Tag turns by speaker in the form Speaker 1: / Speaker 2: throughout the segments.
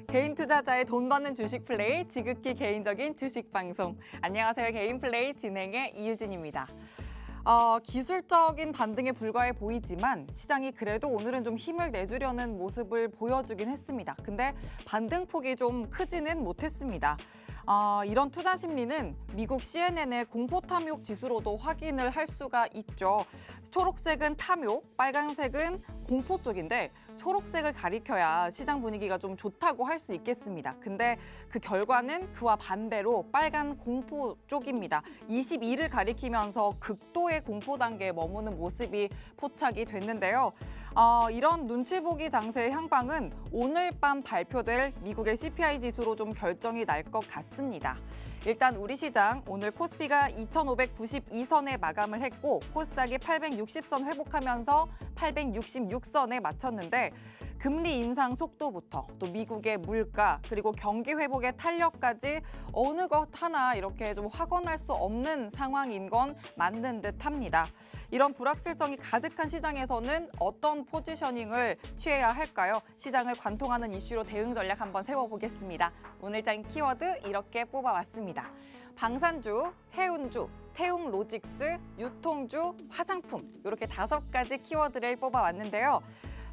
Speaker 1: 개인 투자자의 돈 버는 주식 플레이, 지극히 개인적인 주식 방송. 안녕하세요. 개인 플레이 진행의 이유진입니다. 기술적인 반등에 불과해 보이지만 시장이 그래도 오늘은 좀 힘을 내주려는 모습을 보여주긴 했습니다. 근데 반등폭이 좀 크지는 못했습니다. 이런 투자 심리는 미국 CNN의 공포 탐욕 지수로도 확인을 할 수가 있죠. 초록색은 탐욕, 빨간색은 공포 쪽인데 초록색을 가리켜야 시장 분위기가 좀 좋다고 할 수 있겠습니다. 근데 그 결과는 그와 반대로 빨간 공포 쪽입니다. 22를 가리키면서 극도의 공포 단계에 머무는 모습이 포착이 됐는데요. 이런 눈치 보기 장세의 향방은 오늘 밤 발표될 미국의 CPI 지수로 좀 결정이 날 것 같습니다. 일단 우리 시장 오늘 코스피가 2,592선에 마감을 했고 코스닥이 860선 회복하면서 866선에 마쳤는데 금리 인상 속도부터 또 미국의 물가 그리고 경기 회복의 탄력까지 어느 것 하나 이렇게 좀 확언할 수 없는 상황인 건 맞는 듯합니다. 이런 불확실성이 가득한 시장에서는 어떤 포지셔닝을 취해야 할까요? 시장을 관통하는 이슈로 대응 전략 한번 세워보겠습니다. 오늘장 키워드 이렇게 뽑아왔습니다. 방산주, 해운주, 태웅로직스, 유통주, 화장품 이렇게 5가지 키워드를 뽑아왔는데요.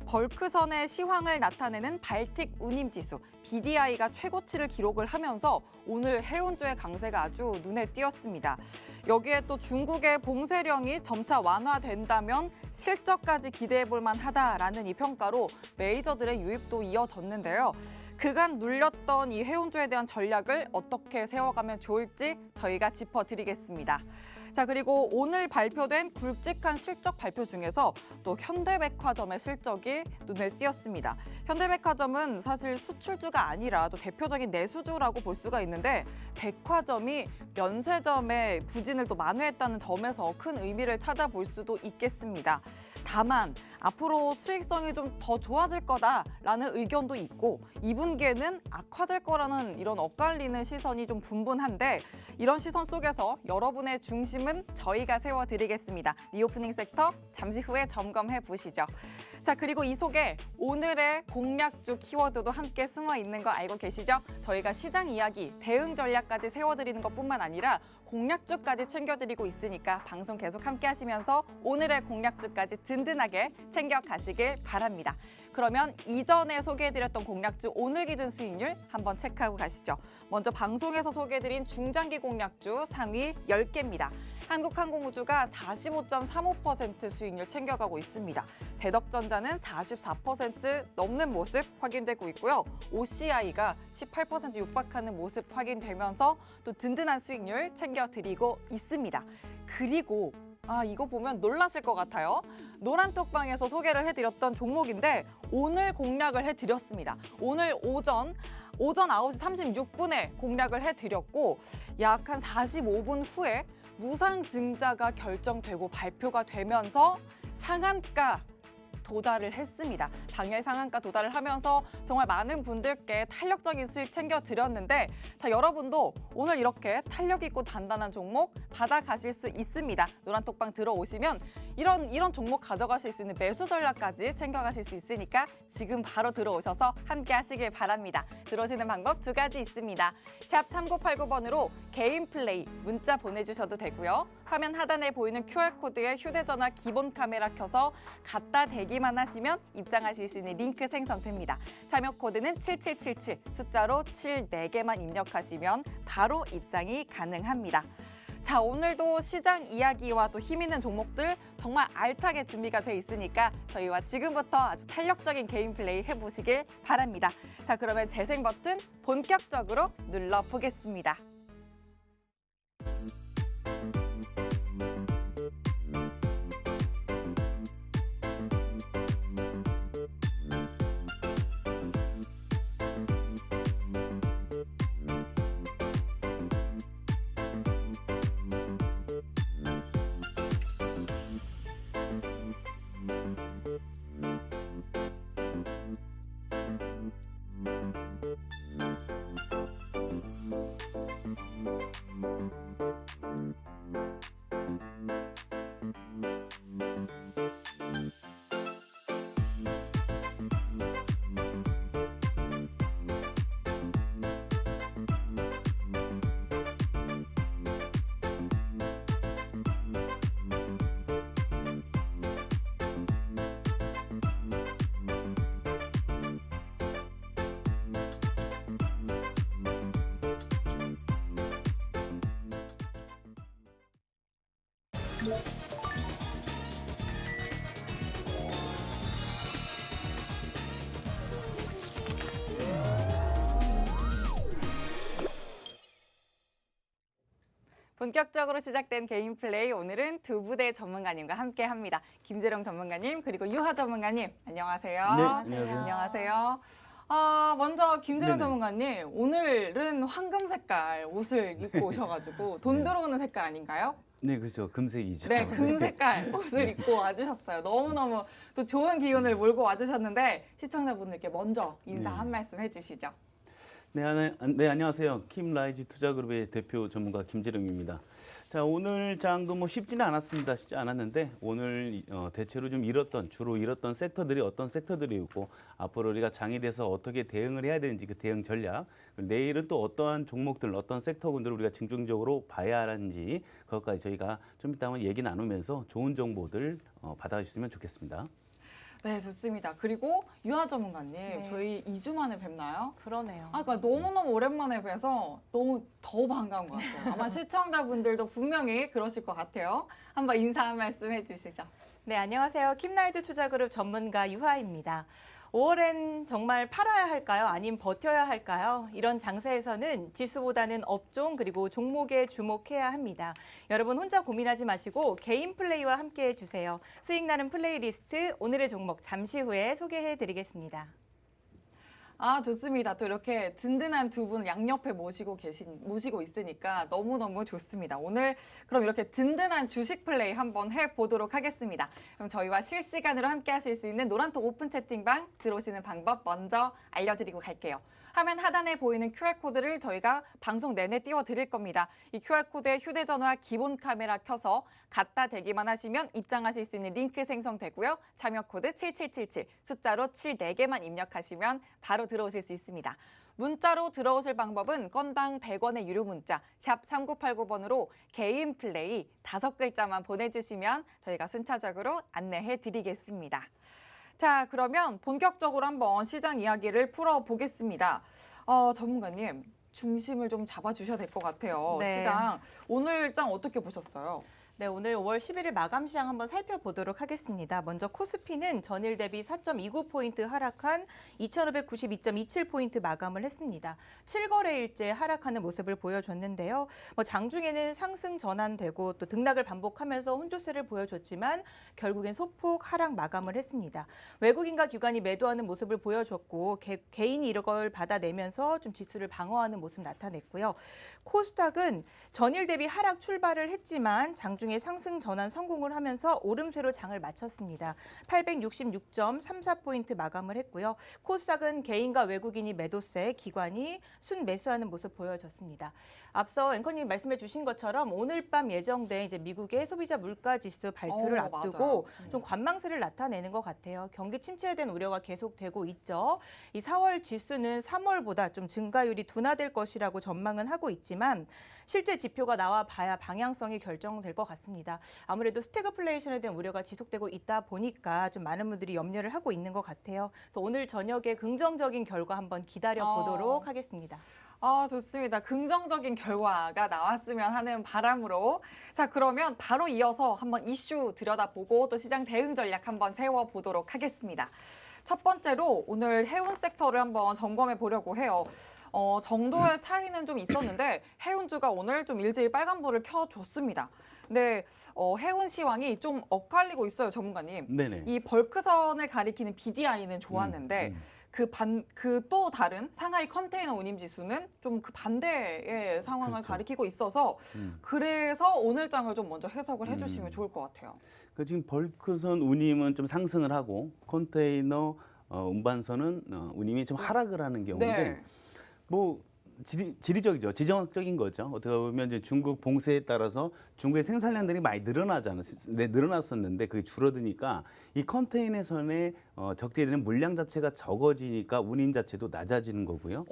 Speaker 1: 벌크선의 시황을 나타내는 발틱 운임지수, BDI가 최고치를 기록을 하면서 오늘 해운주의 강세가 아주 눈에 띄었습니다. 여기에 또 중국의 봉쇄령이 점차 완화된다면 실적까지 기대해볼 만하다라는 이 평가로 메이저들의 유입도 이어졌는데요. 그간 눌렸던 이 해운주에 대한 전략을 어떻게 세워가면 좋을지 저희가 짚어드리겠습니다. 자, 그리고 오늘 발표된 굵직한 실적 발표 중에서 또 현대백화점의 실적이 눈에 띄었습니다. 현대백화점은 사실 수출주가 아니라 또 대표적인 내수주라고 볼 수가 있는데 백화점이 면세점의 부진을 또 만회했다는 점에서 큰 의미를 찾아볼 수도 있겠습니다. 다만 앞으로 수익성이 좀 더 좋아질 거다라는 의견도 있고 2분기에는 악화될 거라는 이런 엇갈리는 시선이 좀 분분한데 이런 시선 속에서 여러분의 중심은 저희가 세워드리겠습니다. 리오프닝 섹터 잠시 후에 점검해 보시죠. 자, 그리고 이 속에 오늘의 공략주 키워드도 함께 숨어 있는 거 알고 계시죠? 저희가 시장 이야기, 대응 전략까지 세워드리는 것뿐만 아니라 공략주까지 챙겨드리고 있으니까 방송 계속 함께 하시면서 오늘의 공략주까지 든든하게 챙겨가시길 바랍니다. 그러면 이전에 소개해드렸던 공략주 오늘 기준 수익률 한번 체크하고 가시죠. 먼저 방송에서 소개해드린 중장기 공략주 상위 10개입니다. 한국항공우주가 45.35% 수익률 챙겨가고 있습니다. 대덕전자는 44% 넘는 모습 확인되고 있고요. OCI가 18% 육박하는 모습 확인되면서 또 든든한 수익률 챙겨드리고 있습니다. 그리고 이거 보면 놀라실 것 같아요. 노란톡방에서 소개를 해드렸던 종목인데 오늘 공략을 해드렸습니다. 오늘 오전 9시 36분에 공략을 해드렸고 약 한 45분 후에 무상증자가 결정되고 발표가 되면서 상한가 도달을 했습니다. 당일 상한가 도달을 하면서 정말 많은 분들께 탄력적인 수익 챙겨드렸는데 자, 여러분도 오늘 이렇게 탄력 있고 단단한 종목 받아가실 수 있습니다. 노란톡방 들어오시면 이런 종목 가져가실 수 있는 매수 전략까지 챙겨가실 수 있으니까 지금 바로 들어오셔서 함께 하시길 바랍니다. 들어오시는 방법 2가지 있습니다. 샵 3989번으로 개인 플레이 문자 보내주셔도 되고요. 화면 하단에 보이는 QR코드에 휴대전화 기본 카메라 켜서 갖다 대기만 하시면 입장하실 수 있는 링크 생성됩니다. 참여 코드는 7777, 숫자로 74개만 입력하시면 바로 입장이 가능합니다. 자, 오늘도 시장 이야기와 또 힘 있는 종목들 정말 알차게 준비가 돼 있으니까 저희와 지금부터 아주 탄력적인 개인 플레이 해보시길 바랍니다. 자, 그러면 재생 버튼 본격적으로 눌러보겠습니다. 본격적으로 시작된 개인 플레이, 오늘은 두 부대 전문가님과 함께합니다. 김재령 전문가님 그리고 유하 전문가님, 안녕하세요.
Speaker 2: 네, 안녕하세요.
Speaker 1: 안녕하세요. 먼저 김재령
Speaker 2: 네네.
Speaker 1: 전문가님, 오늘은 황금 색깔 옷을 입고 오셔가지고 돈
Speaker 2: 네.
Speaker 1: 들어오는 색깔 아닌가요?
Speaker 2: 네, 그렇죠. 금색이죠.
Speaker 1: 네, 금색깔 옷을 입고 와주셨어요. 너무너무 또 좋은 기운을 몰고 와주셨는데 시청자분들께 먼저 인사
Speaker 2: 네.
Speaker 1: 한 말씀 해주시죠.
Speaker 2: 네, 안녕하세요. 킴라이즈 투자그룹의 대표 전문가 김재령입니다. 자, 오늘 장도 뭐 쉽지는 않았습니다. 쉽지 않았는데 오늘 대체로 좀 주로 잃었던 섹터들이 어떤 섹터들이었고 앞으로 우리가 장이 돼서 어떻게 대응을 해야 되는지 그 대응 전략, 그리고 내일은 또 어떠한 종목들, 어떤 섹터군들을 우리가 집중적으로 봐야 하는지 그것까지 저희가 좀 이따 한번 얘기 나누면서 좋은 정보들 받아주시면 좋겠습니다.
Speaker 1: 네, 좋습니다. 그리고 유하 전문가님,
Speaker 3: 네.
Speaker 1: 저희 2주 만에 뵙나요?
Speaker 3: 그러네요.
Speaker 1: 그러니까 너무너무 오랜만에 뵈서 너무 더 반가운 것 같아요. 아마 시청자분들도 분명히 그러실 것 같아요. 한번 인사 한 말씀 해주시죠.
Speaker 3: 네, 안녕하세요. 킴라이드 투자그룹 전문가 유하입니다. 5월엔 정말 팔아야 할까요? 아니면 버텨야 할까요? 이런 장세에서는 지수보다는 업종 그리고 종목에 주목해야 합니다. 여러분 혼자 고민하지 마시고 개인 플레이와 함께 해주세요. 수익 나는 플레이리스트 오늘의 종목 잠시 후에 소개해 드리겠습니다.
Speaker 1: 좋습니다. 또 이렇게 든든한 두 분 양옆에 모시고 있으니까 너무너무 좋습니다. 오늘 그럼 이렇게 든든한 주식 플레이 한번 해보도록 하겠습니다. 그럼 저희와 실시간으로 함께 하실 수 있는 노란톡 오픈 채팅방 들어오시는 방법 먼저 알려드리고 갈게요. 화면 하단에 보이는 QR코드를 저희가 방송 내내 띄워드릴 겁니다. 이 QR코드에 휴대전화 기본 카메라 켜서 갖다 대기만 하시면 입장하실 수 있는 링크 생성되고요. 참여 코드 7777, 숫자로 74개만 입력하시면 바로 들어오실 수 있습니다. 문자로 들어오실 방법은 건당 100원의 유료 문자 샵 3989번으로 개인 플레이 5글자만 보내주시면 저희가 순차적으로 안내해 드리겠습니다. 자, 그러면 본격적으로 한번 시장 이야기를 풀어보겠습니다. 전문가님, 중심을 좀 잡아주셔야 될 것 같아요.
Speaker 3: 네.
Speaker 1: 시장, 오늘 장 어떻게 보셨어요?
Speaker 3: 네, 오늘 5월 11일 마감 시장 한번 살펴보도록 하겠습니다. 먼저 코스피는 전일 대비 4.29포인트 하락한 2,592.27포인트 마감을 했습니다. 7거래일째 하락하는 모습을 보여줬는데요. 장중에는 상승 전환되고 또 등락을 반복하면서 혼조세를 보여줬지만 결국엔 소폭 하락 마감을 했습니다. 외국인과 기관이 매도하는 모습을 보여줬고 개인이 이걸 받아내면서 좀 지수를 방어하는 모습 나타냈고요. 코스닥은 전일 대비 하락 출발을 했지만 장중에 상승 전환 성공을 하면서 오름세로 장을 마쳤습니다. 866.34포인트 마감을 했고요. 코스닥은 개인과 외국인이 매도세, 기관이 순 매수하는 모습 보여졌습니다. 앞서 앵커님이 말씀해 주신 것처럼 오늘 밤 예정된 이제 미국의 소비자 물가 지수 발표를 앞두고 좀 관망세를 나타내는 것 같아요. 경기 침체에 대한 우려가 계속되고 있죠. 이 4월 지수는 3월보다 좀 증가율이 둔화될 것이라고 전망은 하고 있지만 실제 지표가 나와 봐야 방향성이 결정될 것 같습니다. 아무래도 스태그플레이션에 대한 우려가 지속되고 있다 보니까 좀 많은 분들이 염려를 하고 있는 것 같아요. 그래서 오늘 저녁에 긍정적인 결과 한번 기다려 보도록 하겠습니다.
Speaker 1: 좋습니다. 긍정적인 결과가 나왔으면 하는 바람으로. 자, 그러면 바로 이어서 한번 이슈 들여다보고 또 시장 대응 전략 한번 세워보도록 하겠습니다. 첫 번째로 오늘 해운 섹터를 한번 점검해 보려고 해요. 정도의 차이는 좀 있었는데 해운주가 오늘 좀 일제히 빨간불을 켜줬습니다. 근데 해운 시황이 좀 엇갈리고 있어요, 전문가님.
Speaker 2: 네네.
Speaker 1: 이 벌크선을 가리키는 BDI는 좋았는데 그 또 다른 상하이 컨테이너 운임 지수는 좀 그 반대의 상황을
Speaker 2: 그렇죠.
Speaker 1: 가리키고 있어서 그래서 오늘 장을 좀 먼저 해석을 해주시면 좋을 것 같아요.
Speaker 2: 지금 벌크선 운임은 좀 상승을 하고 컨테이너 운반선은 운임이 좀 하락을 하는 경우인데
Speaker 1: 네.
Speaker 2: 뭐 지리적이죠. 지정학적인 거죠. 어떻게 보면 이제 중국 봉쇄에 따라서 중국의 생산량들이 많이 늘어났었는데 그게 줄어드니까 이 컨테이너선에 적재되는 물량 자체가 적어지니까 운임 자체도 낮아지는 거고요.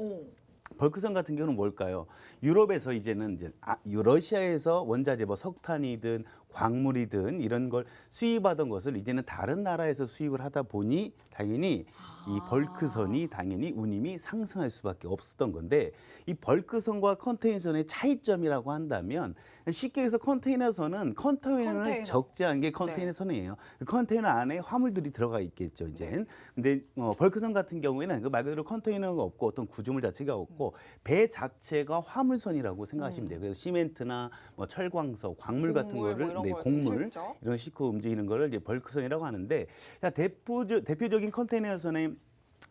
Speaker 2: 벌크선 같은 경우는 뭘까요? 유럽에서 이제는 이제 러시아에서 원자재 뭐 석탄이든 광물이든 이런 걸 수입하던 것을 이제는 다른 나라에서 수입을 하다 보니 당연히 이 벌크선이 당연히 운임이 상승할 수밖에 없었던 건데 이 벌크선과 컨테이너선의 차이점이라고 한다면 쉽게 해서 컨테이너선은 컨테이너는
Speaker 1: 컨테이너.
Speaker 2: 적재한 게 컨테이너선이에요. 그 컨테이너 안에 화물들이 들어가 있겠죠, 이제. 근데 벌크선 같은 경우에는 그 말 그대로 컨테이너가 없고 어떤 구조물 자체가 없고 배 자체가 화물선이라고 생각하시면 돼요. 그래서 시멘트나 뭐 철광석, 광물 같은
Speaker 1: 곡물,
Speaker 2: 거를
Speaker 1: 뭐 이런 걸
Speaker 2: 곡물
Speaker 1: 실죠?
Speaker 2: 이런 싣고 움직이는 거를 이제 벌크선이라고 하는데 자, 대표적인 컨테이너선의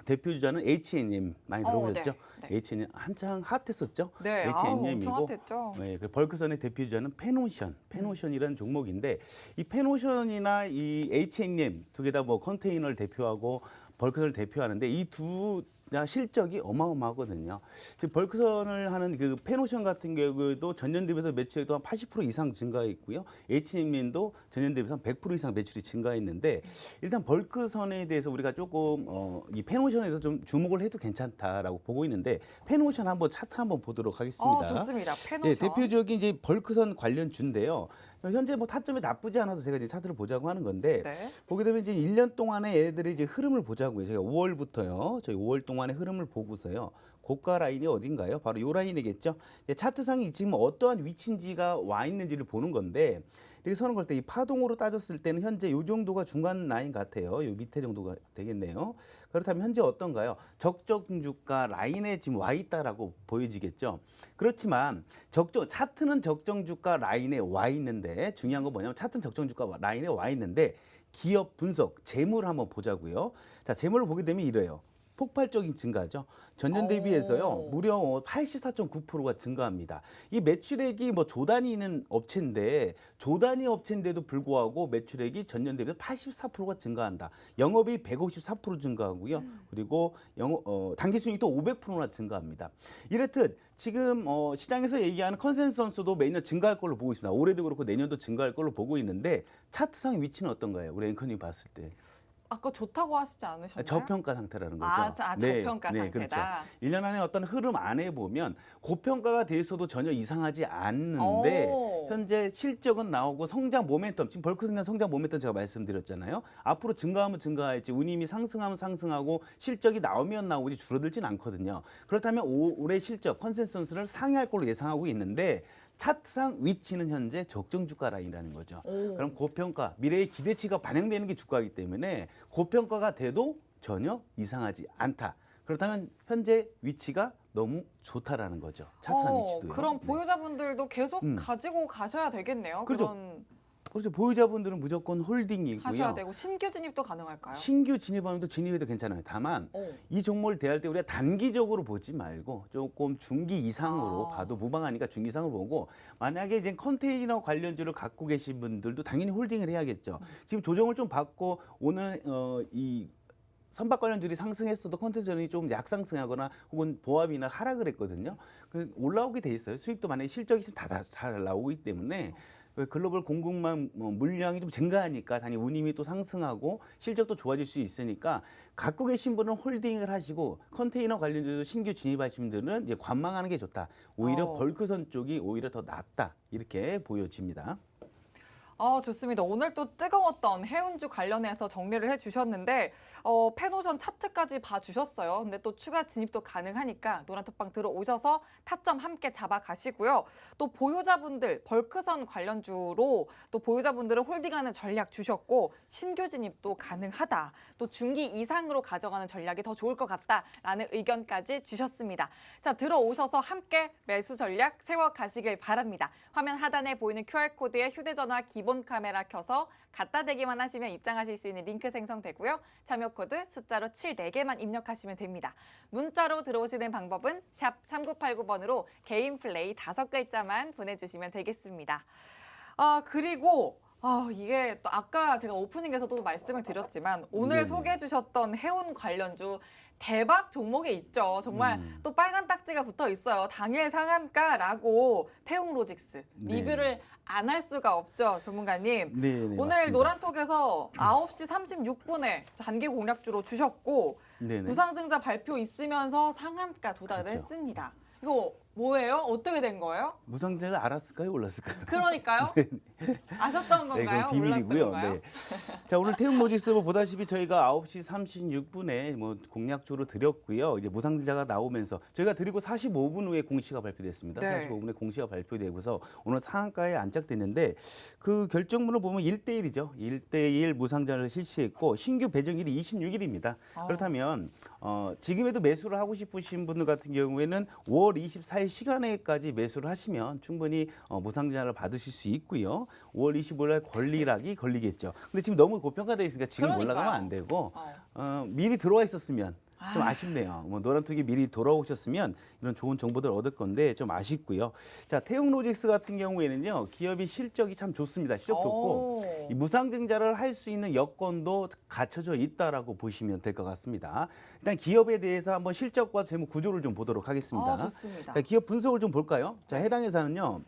Speaker 2: 대표 주자는 H&M 많이 들어보셨죠?
Speaker 1: 네, 네.
Speaker 2: H&M 한창 핫했었죠?
Speaker 1: 네,
Speaker 2: H&M이고
Speaker 1: 엄청 핫했죠.
Speaker 2: 네, 그 벌크선의 대표 주자는 페노션이라는 종목인데 이 페노션이나 이 H&M 두 개 다 뭐 컨테이너를 대표하고 벌크선을 대표하는데 이 두 실적이 어마어마하거든요. 지금 벌크선을 하는 그 페노션 같은 경우도 전년 대비해서 매출액도 한 80% 이상 증가했고요. H&M도 전년 대비해서 한 100% 이상 매출이 증가했는데 일단 벌크선에 대해서 우리가 조금 이 페노션에 대해서 좀 주목을 해도 괜찮다라고 보고 있는데 페노션 한번 차트 한번 보도록 하겠습니다.
Speaker 1: 좋습니다. 페노션.
Speaker 2: 네, 대표적인 이제 벌크선 관련주인데요. 현재 뭐 타점이 나쁘지 않아서 제가 이제 차트를 보자고 하는 건데
Speaker 1: 네.
Speaker 2: 보게 되면 이제 1년 동안의 애들의 이제 흐름을 보자고요. 제가 5월부터요. 저희 5월 동안의 흐름을 보고서요. 고가 라인이 어딘가요? 바로 요 라인이겠죠. 차트상이 지금 어떠한 위치인지가 와 있는지를 보는 건데 이렇게 서는 걸 때 이 파동으로 따졌을 때는 현재 요 정도가 중간 라인 같아요. 요 밑에 정도가 되겠네요. 그렇다면 현재 어떤가요? 적정 주가 라인에 지금 와 있다라고 보여지겠죠. 그렇지만 차트는 적정 주가 라인에 와 있는데 중요한 건 뭐냐면 차트는 적정 주가 라인에 와 있는데 기업 분석, 재물 한번 보자고요. 자, 재물을 보게 되면 이래요. 폭발적인 증가죠. 전년 대비해서요. 무려 84.9%가 증가합니다. 이 매출액이 뭐 조단위는 업체인데 조단위 업체인데도 불구하고 매출액이 전년 대비해서 84%가 증가한다. 영업이 154% 증가하고요. 그리고 당기 순이익도 500%나 증가합니다. 이렇듯 지금 시장에서 얘기하는 컨센서스도 매년 증가할 걸로 보고 있습니다. 올해도 그렇고 내년도 증가할 걸로 보고 있는데 차트상 위치는 어떤가요? 우리 앵커님 봤을 때.
Speaker 1: 아까 좋다고 하시지 않으셨나요?
Speaker 2: 저평가 상태라는 거죠.
Speaker 1: 저평가 상태다.
Speaker 2: 그렇죠. 1년 안에 어떤 흐름 안에 보면 고평가가 돼 있어도 전혀 이상하지 않는데 현재 실적은 나오고 성장 모멘텀, 지금 벌크선 성장 모멘텀 제가 말씀드렸잖아요. 앞으로 증가하면 증가할지 운임이 상승하면 상승하고 실적이 나오면 나오지 줄어들진 않거든요. 그렇다면 올해 실적 컨센서스를 상회할 걸로 예상하고 있는데 차트상 위치는 현재 적정 주가 라인이라는 거죠. 그럼 고평가, 미래의 기대치가 반영되는 게 주가이기 때문에 고평가가 돼도 전혀 이상하지 않다. 그렇다면 현재 위치가 너무 좋다라는 거죠. 차트상 위치도요.
Speaker 1: 그럼
Speaker 2: 네.
Speaker 1: 보유자분들도 계속 가지고 가셔야 되겠네요.
Speaker 2: 그렇죠. 그렇죠. 보유자분들은 무조건 홀딩이고요.
Speaker 1: 하셔야 되고 신규 진입도 가능할까요?
Speaker 2: 신규 진입하면 진입해도 괜찮아요. 다만 이 종목을 대할 때 우리가 단기적으로 보지 말고 조금 중기 이상으로 봐도 무방하니까 중기 이상으로 보고 만약에 이제 컨테이너 관련주를 갖고 계신 분들도 당연히 홀딩을 해야겠죠. 지금 조정을 좀 받고 오늘 이 선박 관련주들이 상승했어도 컨테이너선이 좀 약상승하거나 혹은 보합이나 하락을 했거든요. 그 올라오게 돼 있어요. 수익도 만약에 실적이 다 잘 나오기 때문에 글로벌 공급망 물량이 좀 증가하니까 당연히 운임이 또 상승하고 실적도 좋아질 수 있으니까 갖고 계신 분은 홀딩을 하시고 컨테이너 관련주도 신규 진입하신 분들은 이제 관망하는 게 좋다. 오히려 벌크선 쪽이 오히려 더 낫다. 이렇게 보여집니다.
Speaker 1: 좋습니다. 오늘 또 뜨거웠던 해운주 관련해서 정리를 해주셨는데 페노션 차트까지 봐주셨어요. 근데 또 추가 진입도 가능하니까 노란톡방 들어오셔서 타점 함께 잡아가시고요. 또 보유자분들 벌크선 관련주로 또 보유자분들은 홀딩하는 전략 주셨고 신규 진입도 가능하다. 또 중기 이상으로 가져가는 전략이 더 좋을 것 같다라는 의견까지 주셨습니다. 자, 들어오셔서 함께 매수 전략 세워가시길 바랍니다. 화면 하단에 보이는 QR코드에 휴대전화 기본 카메라 켜서 갖다 대기만 하시면 입장하실 수 있는 링크 생성되고요. 참여 코드 숫자로 74개만 입력하시면 됩니다. 문자로 들어오시는 방법은 샵 3989번으로 개인 플레이 5글자만 보내주시면 되겠습니다. 그리고 이게 또 아까 제가 오프닝에서도 말씀을 드렸지만 오늘 소개해 주셨던 해운 관련주 대박 종목에 있죠. 정말 또 빨간 딱지가 붙어 있어요. 당일 상한가라고 태웅로직스 리뷰를 안 할 수가 없죠, 전문가님.
Speaker 2: 네,
Speaker 1: 오늘
Speaker 2: 맞습니다.
Speaker 1: 노란톡에서 9시 36분에 단기 공략주로 주셨고
Speaker 2: 네네.
Speaker 1: 부상증자 발표 있으면서 상한가 도달을
Speaker 2: 그렇죠.
Speaker 1: 했습니다. 이거 뭐예요? 어떻게 된 거예요?
Speaker 2: 무상자를 알았을까요? 몰랐을까요?
Speaker 1: 그러니까요. 아셨던
Speaker 2: 네,
Speaker 1: 건가요?
Speaker 2: 그건 비밀이고요.
Speaker 1: 몰랐던 건가요?
Speaker 2: 네. 자, 오늘 태웅로직스 뭐 보다시피 저희가 9시 36분에 뭐 공약적으로 드렸고요. 이제 무상자가 나오면서 저희가 드리고 45분 후에 공시가 발표됐습니다.
Speaker 1: 네.
Speaker 2: 45분에 공시가 발표되고서 오늘 상한가에 안착됐는데 그 결정문을 보면 1대1이죠. 1대1 무상자를 실시했고 신규 배정일이 26일입니다. 그렇다면 지금에도 매수를 하고 싶으신 분들 같은 경우에는 5월 24일 시간에까지 매수를 하시면 충분히 무상자를 받으실 수 있고요. 5월 25일 날 권리락이 걸리겠죠. 근데 지금 너무 고평가되어 있으니까 지금
Speaker 1: 그러니까요.
Speaker 2: 올라가면 안 되고 미리 들어와 있었으면 좀 아쉽네요. 뭐 노란톡이 미리 돌아오셨으면 이런 좋은 정보들 얻을 건데 좀 아쉽고요. 자, 태웅로직스 같은 경우에는요. 기업이 실적이 참 좋습니다. 실적 좋고 이 무상증자를 할 수 있는 여건도 갖춰져 있다라고 보시면 될 것 같습니다. 일단 기업에 대해서 한번 실적과 재무 구조를 좀 보도록 하겠습니다.
Speaker 1: 좋습니다.
Speaker 2: 자, 기업 분석을 좀 볼까요? 자, 해당 회사는요.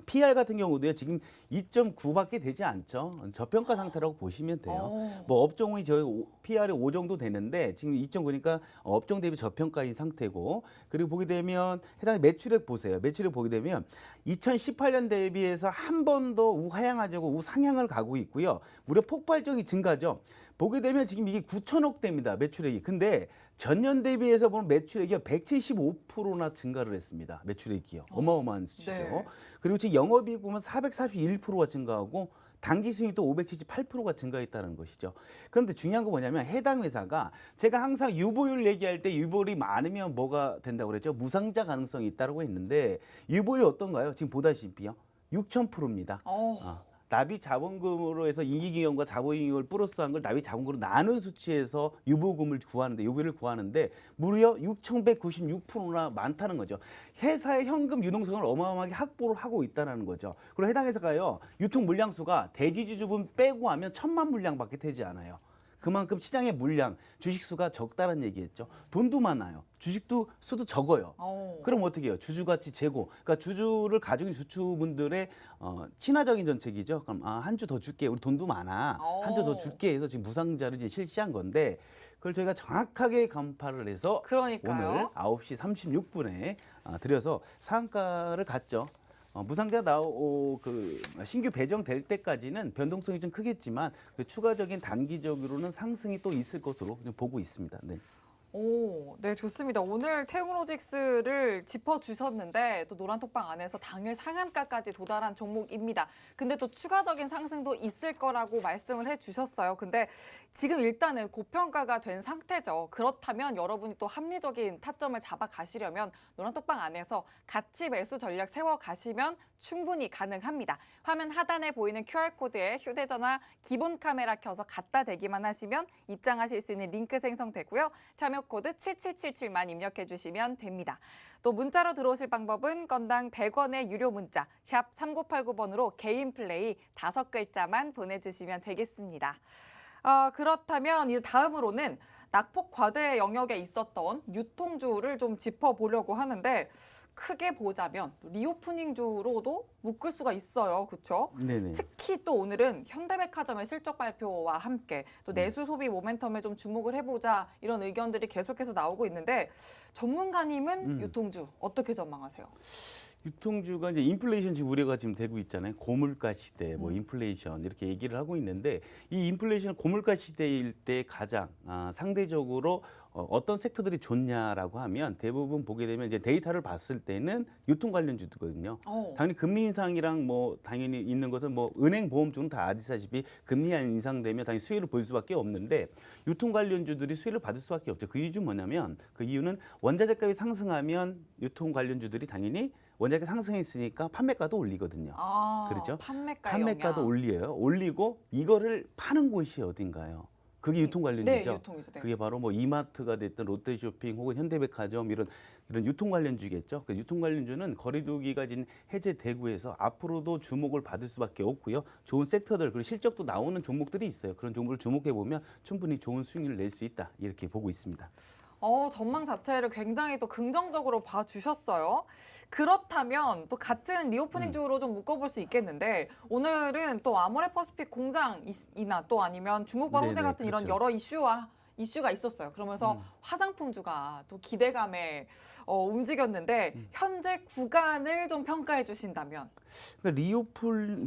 Speaker 2: PR 같은 경우도요. 지금 2.9밖에 되지 않죠. 저평가 상태라고 보시면 돼요. 뭐 업종이 저희 PR이 5 정도 되는데 지금 2.9니까 업종 대비 저평가인 상태고 그리고 보게 되면 해당 매출액 보세요. 매출액 보게 되면 2018년 대비해서 한 번 더 우하향하자고 우상향을 가고 있고요. 무려 폭발적인 증가죠. 보게 되면 지금 이게 9천억 대입니다. 매출액이. 근데 전년 대비해서 보면 매출액이 175%나 증가를 했습니다. 매출액이요. 어마어마한 수치죠.
Speaker 1: 네.
Speaker 2: 그리고 지금 영업이익 보면 441%가 증가하고 당기 수익도 578%가 증가했다는 것이죠. 그런데 중요한 건 뭐냐면 해당 회사가 제가 항상 유보율 얘기할 때 유보율이 많으면 뭐가 된다고 그랬죠? 무상자 가능성이 있다고 했는데 유보율이 어떤가요? 지금 보다시피요. 6,000%입니다. 납입 자본금으로 해서 임기기금과 자본이익을 플러스한 걸 납입 자본금으로 나눈 수치에서 유보금을 구하는데 유보를 구하는데 무려 6,196%나 많다는 거죠. 회사의 현금 유동성을 어마어마하게 확보를 하고 있다는 거죠. 그리고 해당 회사가요 유통 물량수가 대지주주분 빼고 하면 1,000만 물량밖에 되지 않아요. 그만큼 시장의 물량, 주식 수가 적다는 얘기했죠. 돈도 많아요. 주식도 수도 적어요. 그럼 어떻게 해요? 주주가치 제고. 그러니까 주주를 가지고 있는 주주분들의 친화적인 정책이죠. 그럼 한 주 더 줄게. 우리 돈도 많아. 한 주 더 줄게 해서 지금 무상자를 이제 실시한 건데 그걸 저희가 정확하게 간파를 해서
Speaker 1: 그러니까요.
Speaker 2: 오늘 9시 36분에 드려서 상한가를 갔죠. 무상자 그 신규 배정될 때까지는 변동성이 좀 크겠지만 그 추가적인 단기적으로는 상승이 또 있을 것으로 좀 보고 있습니다. 네.
Speaker 1: 네, 좋습니다. 오늘 태웅로직스를 짚어주셨는데 또 노란톡방 안에서 당일 상한가까지 도달한 종목입니다. 근데 또 추가적인 상승도 있을 거라고 말씀을 해주셨어요. 근데 지금 일단은 고평가가 된 상태죠. 그렇다면 여러분이 또 합리적인 타점을 잡아가시려면 노란톡방 안에서 같이 매수 전략 세워가시면 충분히 가능합니다. 화면 하단에 보이는 QR코드에 휴대전화 기본 카메라 켜서 갖다 대기만 하시면 입장하실 수 있는 링크 생성되고요. 참여 코드 7777만 입력해 주시면 됩니다. 또 문자로 들어오실 방법은 건당 100원의 유료 문자 샵 3989번으로 개인 플레이 5글자만 보내주시면 되겠습니다. 그렇다면 이제 다음으로는 낙폭 과대 영역에 있었던 유통주를 좀 짚어보려고 하는데 크게 보자면 리오프닝주로도 묶을 수가 있어요. 그렇죠?
Speaker 2: 네네.
Speaker 1: 특히 또 오늘은 현대백화점의 실적 발표와 함께 또 내수 소비 모멘텀에 좀 주목을 해보자 이런 의견들이 계속해서 나오고 있는데 전문가님은 유통주 어떻게 전망하세요?
Speaker 2: 유통주가 이제 인플레이션 지금 우려가 지금 되고 있잖아요. 고물가 시대, 뭐 인플레이션 이렇게 얘기를 하고 있는데 이 인플레이션 고물가 시대일 때 가장 상대적으로 어떤 섹터들이 좋냐라고 하면 대부분 보게 되면 이제 데이터를 봤을 때는 유통 관련주거든요. 당연히 금리 인상이랑 뭐 당연히 있는 것은 뭐 은행 보험주는 다 아시다시피 금리 인상되면 당연히 수혜를 볼 수밖에 없는데 유통 관련주들이 수혜를 받을 수밖에 없죠. 그 이유는 뭐냐면 그 이유는 원자재 값이 상승하면 유통 관련주들이 당연히 원자재 상승했으니까 판매가도 올리거든요. 그렇죠? 판매가도 올려요. 올리고 이거를 파는 곳이 어딘가요? 그게 유통 관련주죠.
Speaker 1: 네, 유통이죠. 네.
Speaker 2: 그게 바로 뭐 이마트가 됐든 롯데쇼핑 혹은 현대백화점 이런 유통 관련주겠죠. 그 유통 관련주는 거리두기가 지금 해제되고 해서 앞으로도 주목을 받을 수밖에 없고요. 좋은 섹터들 그리고 실적도 나오는 종목들이 있어요. 그런 종목을 주목해 보면 충분히 좋은 수익률을 낼 수 있다 이렇게 보고 있습니다.
Speaker 1: 전망 자체를 굉장히 또 긍정적으로 봐주셨어요. 그렇다면 또 같은 리오프닝주로 좀 묶어볼 수 있겠는데 오늘은 또 아모레퍼시픽 공장이나 또 아니면 중국발 호재
Speaker 2: 네네,
Speaker 1: 같은 이런
Speaker 2: 그렇죠.
Speaker 1: 여러 이슈와 이슈가 있었어요. 그러면서 화장품주가 또 기대감에 움직였는데 현재 구간을 좀 평가해 주신다면.
Speaker 2: 그러니까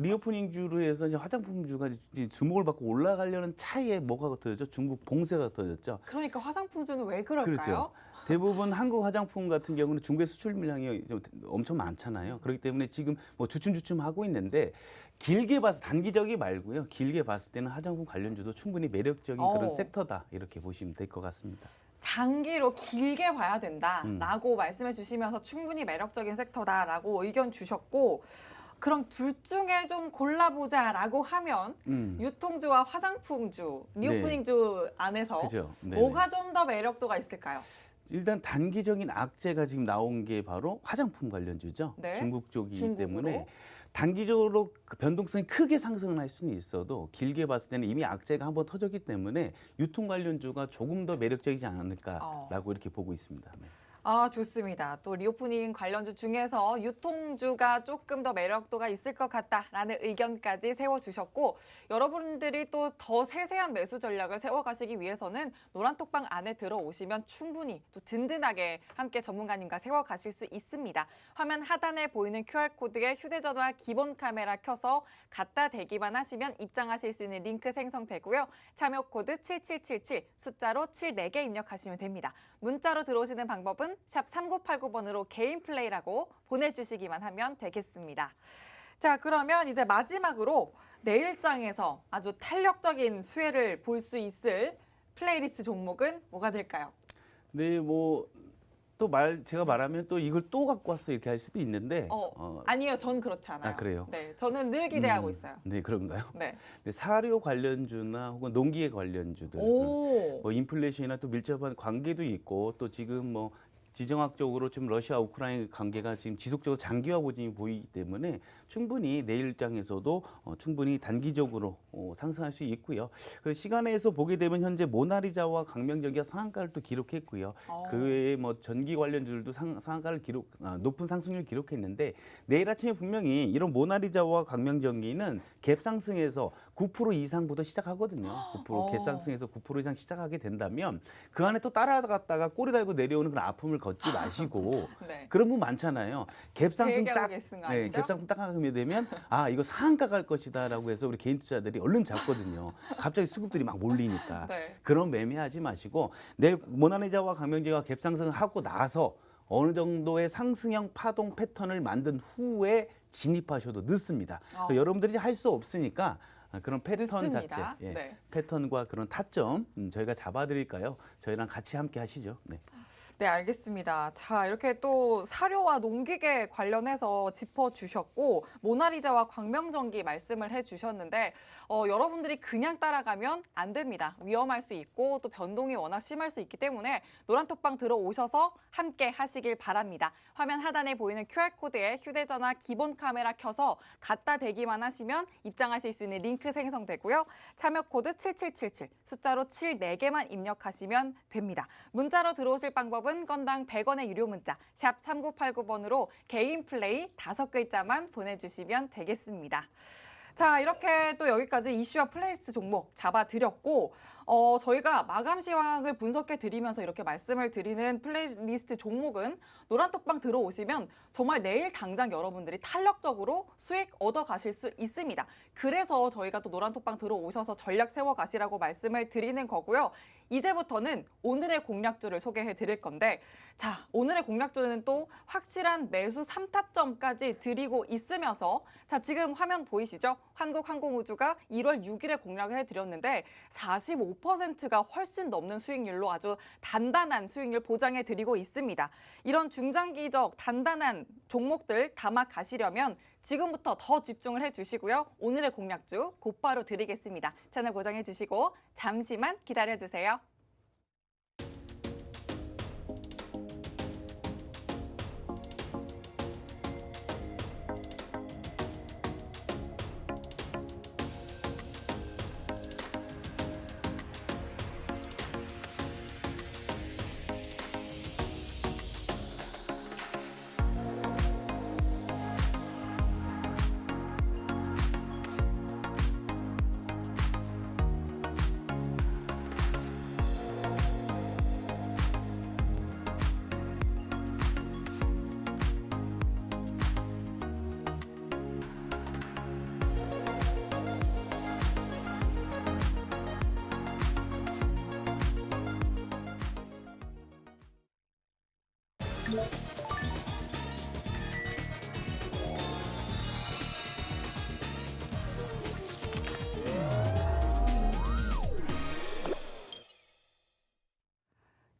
Speaker 2: 리오프닝주로 해서 이제 화장품주가 이제 주목을 받고 올라가려는 차이에 뭐가 터졌죠? 중국 봉쇄가 터졌죠.
Speaker 1: 그러니까 화장품주는 왜 그럴까요?
Speaker 2: 그렇죠. 대부분 한국 화장품 같은 경우는 중국의 수출 물량이 좀 엄청 많잖아요. 그렇기 때문에 지금 뭐 주춤주춤 하고 있는데 길게 봐서 단기적이 말고요. 길게 봤을 때는 화장품 관련주도 충분히 매력적인 그런 섹터다 이렇게 보시면 될 것 같습니다.
Speaker 1: 장기로 길게 봐야 된다라고 말씀해 주시면서 충분히 매력적인 섹터다라고 의견 주셨고 그럼 둘 중에 좀 골라보자라고 하면 유통주와 화장품주, 리오프닝주 안에서
Speaker 2: 그죠. 네네.
Speaker 1: 뭐가 좀 더 매력도가 있을까요?
Speaker 2: 일단 단기적인 악재가 지금 나온 게 바로 화장품 관련주죠.
Speaker 1: 네.
Speaker 2: 중국 쪽이기
Speaker 1: 중국으로.
Speaker 2: 때문에 단기적으로 그 변동성이 크게 상승을 할 수는 있어도 길게 봤을 때는 이미 악재가 한번 터졌기 때문에 유통 관련주가 조금 더 매력적이지 않을까라고 이렇게 보고 있습니다. 네.
Speaker 1: 아, 좋습니다. 또 리오프닝 관련주 중에서 유통주가 조금 더 매력도가 있을 것 같다라는 의견까지 세워주셨고 여러분들이 또 더 세세한 매수 전략을 세워가시기 위해서는 노란톡방 안에 들어오시면 충분히 또 든든하게 함께 전문가님과 세워가실 수 있습니다. 화면 하단에 보이는 QR코드에 휴대전화 기본 카메라 켜서 갖다 대기만 하시면 입장하실 수 있는 링크 생성되고요. 참여 코드 7777 숫자로 7 4개 입력하시면 됩니다. 문자로 들어오시는 방법은 샵 3989번으로 개인 플레이라고 보내주시기만 하면 되겠습니다. 자, 그러면 이제 마지막으로 내일장에서 아주 탄력적인 수혜를 볼 수 있을 플레이리스트 종목은 뭐가 될까요?
Speaker 2: 네, 뭐 또 제가 말하면 또 이걸 또 갖고 왔어 이렇게 할 수도 있는데
Speaker 1: 아니에요, 전 그렇지 않아요.
Speaker 2: 아, 그래요?
Speaker 1: 네, 저는 늘 기대하고 있어요.
Speaker 2: 네, 그런가요?
Speaker 1: 네.
Speaker 2: 네, 사료 관련주나 혹은 농기계 관련주들,
Speaker 1: 오.
Speaker 2: 뭐 인플레이션이나 또 밀접한 관계도 있고 또 지금 뭐 지정학적으로 좀 러시아 우크라이나 관계가 지금 지속적으로 장기화 보징이 보이기 때문에 충분히 내일장에서도 충분히 단기적으로 상승할 수 있고요. 그 시간에서 보게 되면 현재 모나리자와 강명전기가 상한가를 또 기록했고요. 그 외에 뭐 전기 관련주들도 상한가를 높은 상승률을 기록했는데 내일 아침에 분명히 이런 모나리자와 강명전기는 갭 상승에서 9% 이상부터 시작하거든요. 9% 갭 상승에서 9% 이상 시작하게 된다면 그 안에 또 따라갔다가 꼬리 달고 내려오는 그런 아픔을 걷지 마시고
Speaker 1: 네.
Speaker 2: 그런 분 많잖아요. 갭 상승 딱
Speaker 1: 네,
Speaker 2: 갭 상승 딱 하게 되면 아 이거 상한가 갈 것이다라고 해서 우리 개인 투자들이 얼른 잡거든요. 갑자기 수급들이 막 몰리니까
Speaker 1: 네.
Speaker 2: 그런 매매하지 마시고 내일 모나리자와 강명제가 갭 상승을 하고 나서 어느 정도의 상승형 파동 패턴을 만든 후에 진입하셔도 늦습니다. 여러분들이 할 수 없으니까 그런 패턴
Speaker 1: 늦습니다.
Speaker 2: 자체,
Speaker 1: 네.
Speaker 2: 패턴과 그런 타점 저희가 잡아드릴까요? 저희랑 같이 함께 하시죠. 네.
Speaker 1: 네, 알겠습니다. 자, 이렇게 또 사료와 농기계 관련해서 짚어주셨고 모나리자와 광명전기 말씀을 해주셨는데 여러분들이 그냥 따라가면 안 됩니다. 위험할 수 있고 또 변동이 워낙 심할 수 있기 때문에 노란톡방 들어오셔서 함께 하시길 바랍니다. 화면 하단에 보이는 QR코드에 휴대전화 기본 카메라 켜서 갖다 대기만 하시면 입장하실 수 있는 링크 생성되고요. 참여 코드 7777 숫자로 7 4개만 입력하시면 됩니다. 문자로 들어오실 방법은 건당 100원의 유료 문자 샵 3989번으로 개인 플레이 5글자만 보내주시면 되겠습니다. 자, 이렇게 또 여기까지 이슈와 플레이리스트 종목 잡아드렸고 저희가 마감 시황을 분석해 드리면서 이렇게 말씀을 드리는 플레이리스트 종목은 노란톡방 들어오시면 정말 내일 당장 여러분들이 탄력적으로 수익 얻어 가실 수 있습니다. 그래서 저희가 또 노란톡방 들어오셔서 전략 세워 가시라고 말씀을 드리는 거고요. 이제부터는 오늘의 공략주를 소개해 드릴 건데 자, 오늘의 공략주는 또 확실한 매수 3타점까지 드리고 있으면서 자, 지금 화면 보이시죠? 한국항공우주가 1월 6일에 공략을 해드렸는데 45%가 훨씬 넘는 수익률로 아주 단단한 수익률 보장해 드리고 있습니다. 이런 중장기적 단단한 종목들 담아 가시려면 지금부터 더 집중을 해주시고요. 오늘의 공략주 곧바로 드리겠습니다. 채널 고정해 주시고 잠시만 기다려주세요.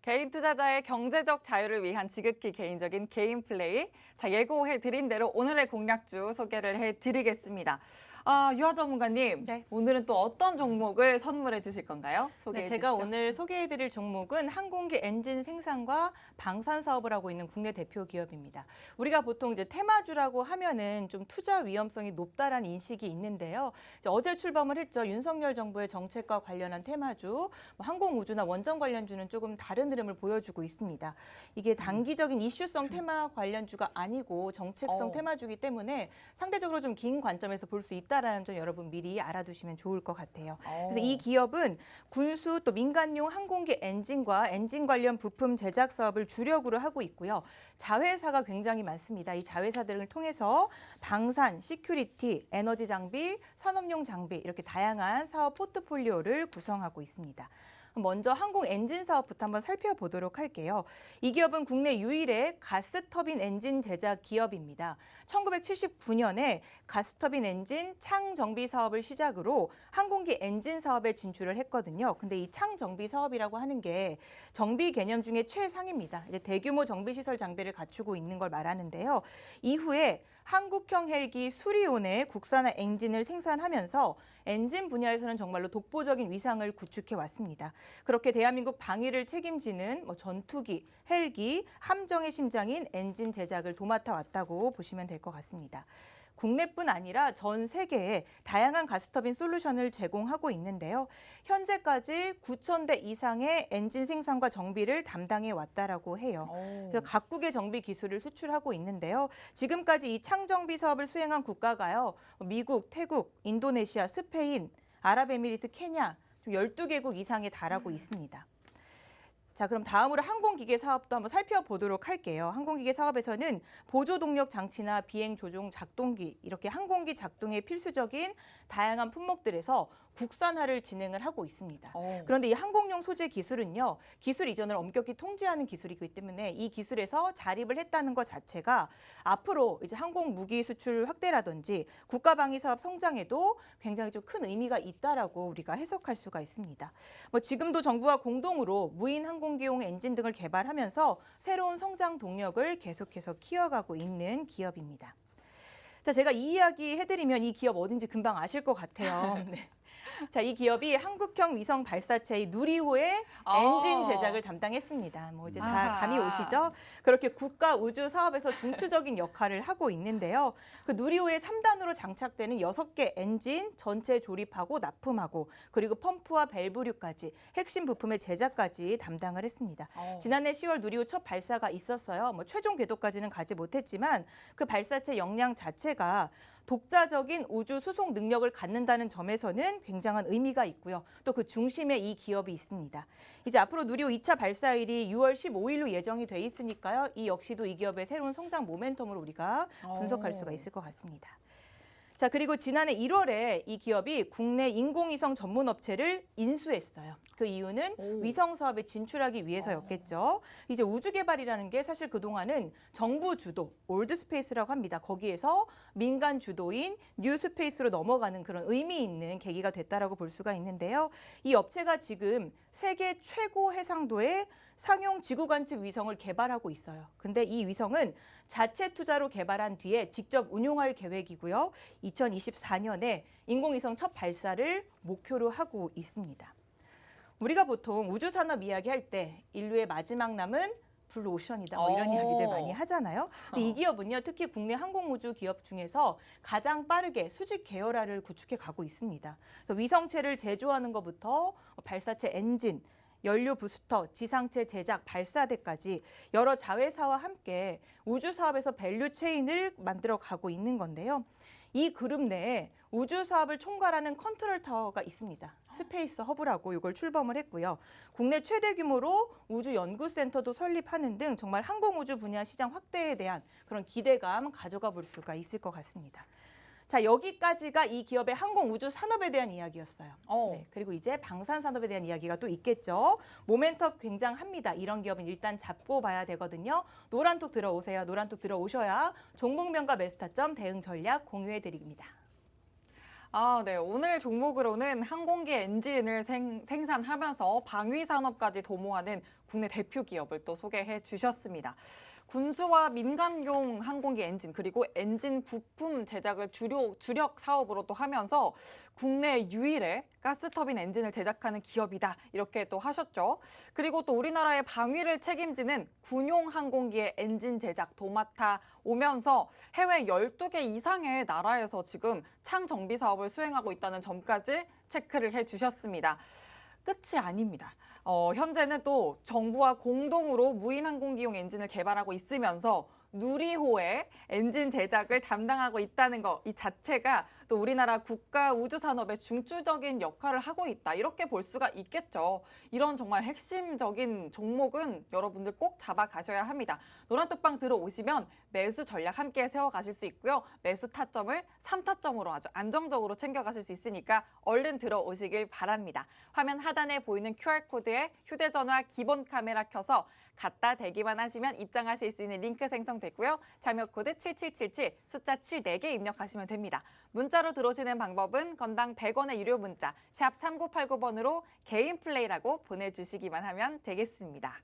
Speaker 1: 개인 투자자의 경제적 자유를 위한 지극히 개인적인 개인 플레이. 자, 예고해드린 대로 오늘의 공략주 소개를 해드리겠습니다. 유아 전문가님,
Speaker 3: 네.
Speaker 1: 오늘은 또 어떤 종목을 선물해 주실 건가요? 소개해
Speaker 3: 네, 제가
Speaker 1: 주시죠.
Speaker 3: 오늘 소개해드릴 종목은 항공기 엔진 생산과 방산 사업을 하고 있는 국내 대표 기업입니다. 우리가 보통 이제 테마주라고 하면은 좀 투자 위험성이 높다라는 인식이 있는데요. 이제 어제 출범을 했죠. 윤석열 정부의 정책과 관련한 테마주, 뭐 항공우주나 원전 관련주는 조금 다른 흐름을 보여주고 있습니다. 이게 단기적인 이슈성 테마 관련주가 아니고 정책성 테마주기 때문에 상대적으로 좀 긴 관점에서 볼 수 있다라는 점 여러분 미리 알아두시면 좋을 것 같아요. 그래서 이 기업은 군수 또 민간용 항공기 엔진과 엔진 관련 부품 제작 사업을 주력으로 하고 있고요. 자회사가 굉장히 많습니다. 이 자회사들을 통해서 방산, 시큐리티, 에너지 장비, 산업용 장비 이렇게 다양한 사업 포트폴리오를 구성하고 있습니다. 먼저 항공 엔진 사업부터 한번 살펴보도록 할게요. 이 기업은 국내 유일의 가스터빈 엔진 제작 기업입니다. 1979년에 가스터빈 엔진 창 정비 사업을 시작으로 항공기 엔진 사업에 진출을 했거든요. 근데 이 창 정비 사업이라고 하는 게 정비 개념 중에 최상입니다. 이제 대규모 정비 시설 장비를 갖추고 있는 걸 말하는데요. 이후에 한국형 헬기 수리온의 국산화 엔진을 생산하면서 엔진 분야에서는 정말로 독보적인 위상을 구축해 왔습니다. 그렇게 대한민국 방위를 책임지는 전투기, 헬기, 함정의 심장인 엔진 제작을 도맡아 왔다고 보시면 될 것 같습니다. 국내뿐 아니라 전 세계에 다양한 가스터빈 솔루션을 제공하고 있는데요. 현재까지 9,000대 이상의 엔진 생산과 정비를 담당해 왔다라고 해요. 그래서 각국의 정비 기술을 수출하고 있는데요. 지금까지 이 창정비 사업을 수행한 국가가요. 미국, 태국, 인도네시아, 스페인, 아랍에미리트, 케냐 12개국 이상에 달하고 있습니다. 자, 그럼 다음으로 항공기계 사업도 한번 살펴보도록 할게요. 항공기계 사업에서는 보조동력 장치나 비행 조종 작동기 이렇게 항공기 작동에 필수적인 다양한 품목들에서 국산화를 진행을 하고 있습니다. 그런데 이 항공용 소재 기술은요, 기술 이전을 엄격히 통제하는 기술이기 때문에 이 기술에서 자립을 했다는 것 자체가 앞으로 이제 항공 무기 수출 확대라든지 국가 방위 사업 성장에도 굉장히 좀 큰 의미가 있다라고 우리가 해석할 수가 있습니다. 지금도 정부와 공동으로 무인 항공기용 엔진 등을 개발하면서 새로운 성장 동력을 계속해서 키워가고 있는 기업입니다. 자, 제가 이 이야기 해드리면 이 기업 어딘지 금방 아실 것 같아요. 네. 자, 이 기업이 한국형 위성 발사체의 누리호의 엔진 제작을 담당했습니다. 이제 다 감이 오시죠? 그렇게 국가 우주 사업에서 중추적인 역할을 하고 있는데요. 그 누리호의 3단으로 장착되는 6개 엔진 전체 조립하고 납품하고 그리고 펌프와 밸브류까지 핵심 부품의 제작까지 담당을 했습니다. 지난해 10월 누리호 첫 발사가 있었어요. 최종 궤도까지는 가지 못했지만 그 발사체 역량 자체가 독자적인 우주 수송 능력을 갖는다는 점에서는 굉장한 의미가 있고요. 또 그 중심에 이 기업이 있습니다. 이제 앞으로 누리호 2차 발사일이 6월 15일로 예정이 돼 있으니까요. 이 역시도 이 기업의 새로운 성장 모멘텀으로 우리가 분석할 수가 있을 것 같습니다. 자, 그리고 지난해 1월에 이 기업이 국내 인공위성 전문 업체를 인수했어요. 그 이유는 위성 사업에 진출하기 위해서였겠죠. 이제 우주 개발이라는 게 사실 그동안은 정부 주도, 올드 스페이스라고 합니다. 거기에서 민간 주도인 뉴 스페이스로 넘어가는 그런 의미 있는 계기가 됐다라고 볼 수가 있는데요. 이 업체가 지금 세계 최고 해상도의 상용 지구 관측 위성을 개발하고 있어요. 근데 이 위성은 자체 투자로 개발한 뒤에 직접 운용할 계획이고요. 2024년에 인공위성 첫 발사를 목표로 하고 있습니다. 우리가 보통 우주 산업 이야기할 때 인류의 마지막 남은 블루오션이다. 이런 이야기들 많이 하잖아요. 근데 이 기업은요, 특히 국내 항공우주 기업 중에서 가장 빠르게 수직 계열화를 구축해 가고 있습니다. 그래서 위성체를 제조하는 것부터 발사체 엔진, 연료 부스터, 지상체 제작, 발사대까지 여러 자회사와 함께 우주 사업에서 밸류 체인을 만들어 가고 있는 건데요. 이 그룹 내에 우주 사업을 총괄하는 컨트롤 타워가 있습니다. 스페이스 허브라고 이걸 출범을 했고요. 국내 최대 규모로 우주 연구센터도 설립하는 등 정말 항공우주 분야 시장 확대에 대한 그런 기대감 가져가 볼 수가 있을 것 같습니다. 자, 여기까지가 이 기업의 항공우주 산업에 대한 이야기였어요.
Speaker 1: 어.
Speaker 3: 네, 그리고 이제 방산산업에 대한 이야기가 또 있겠죠. 모멘텀 굉장합니다. 이런 기업은 일단 잡고 봐야 되거든요. 노란톡 들어오세요. 노란톡 들어오셔야 종목명과 매수타점 대응 전략 공유해드립니다.
Speaker 1: 네. 오늘 종목으로는 항공기 엔진을 생산하면서 방위 산업까지 도모하는 국내 대표 기업을 또 소개해 주셨습니다. 군수와 민간용 항공기 엔진 그리고 엔진 부품 제작을 주력 사업으로 또 하면서 국내 유일의 가스터빈 엔진을 제작하는 기업이다 이렇게 또 하셨죠. 그리고 또 우리나라의 방위를 책임지는 군용 항공기의 엔진 제작 도맡아 오면서 해외 12개 이상의 나라에서 지금 창 정비 사업을 수행하고 있다는 점까지 체크를 해주셨습니다. 끝이 아닙니다. 현재는 또 정부와 공동으로 무인 항공기용 엔진을 개발하고 있으면서 누리호의 엔진 제작을 담당하고 있다는 거 이 자체가 또 우리나라 국가 우주 산업의 중추적인 역할을 하고 있다 이렇게 볼 수가 있겠죠. 이런 정말 핵심적인 종목은 여러분들 꼭 잡아가셔야 합니다. 노란톡방 들어오시면 매수 전략 함께 세워가실 수 있고요. 매수 타점을 3타점으로 아주 안정적으로 챙겨가실 수 있으니까 얼른 들어오시길 바랍니다. 화면 하단에 보이는 QR코드에 휴대전화 기본 카메라 켜서 갖다 대기만 하시면 입장하실 수 있는 링크 생성됐고요. 참여 코드 7777 숫자 7 4개 입력하시면 됩니다. 문자로 들어오시는 방법은 건당 100원의 유료 문자 샵 3989번으로 개인 플레이라고 보내주시기만 하면 되겠습니다.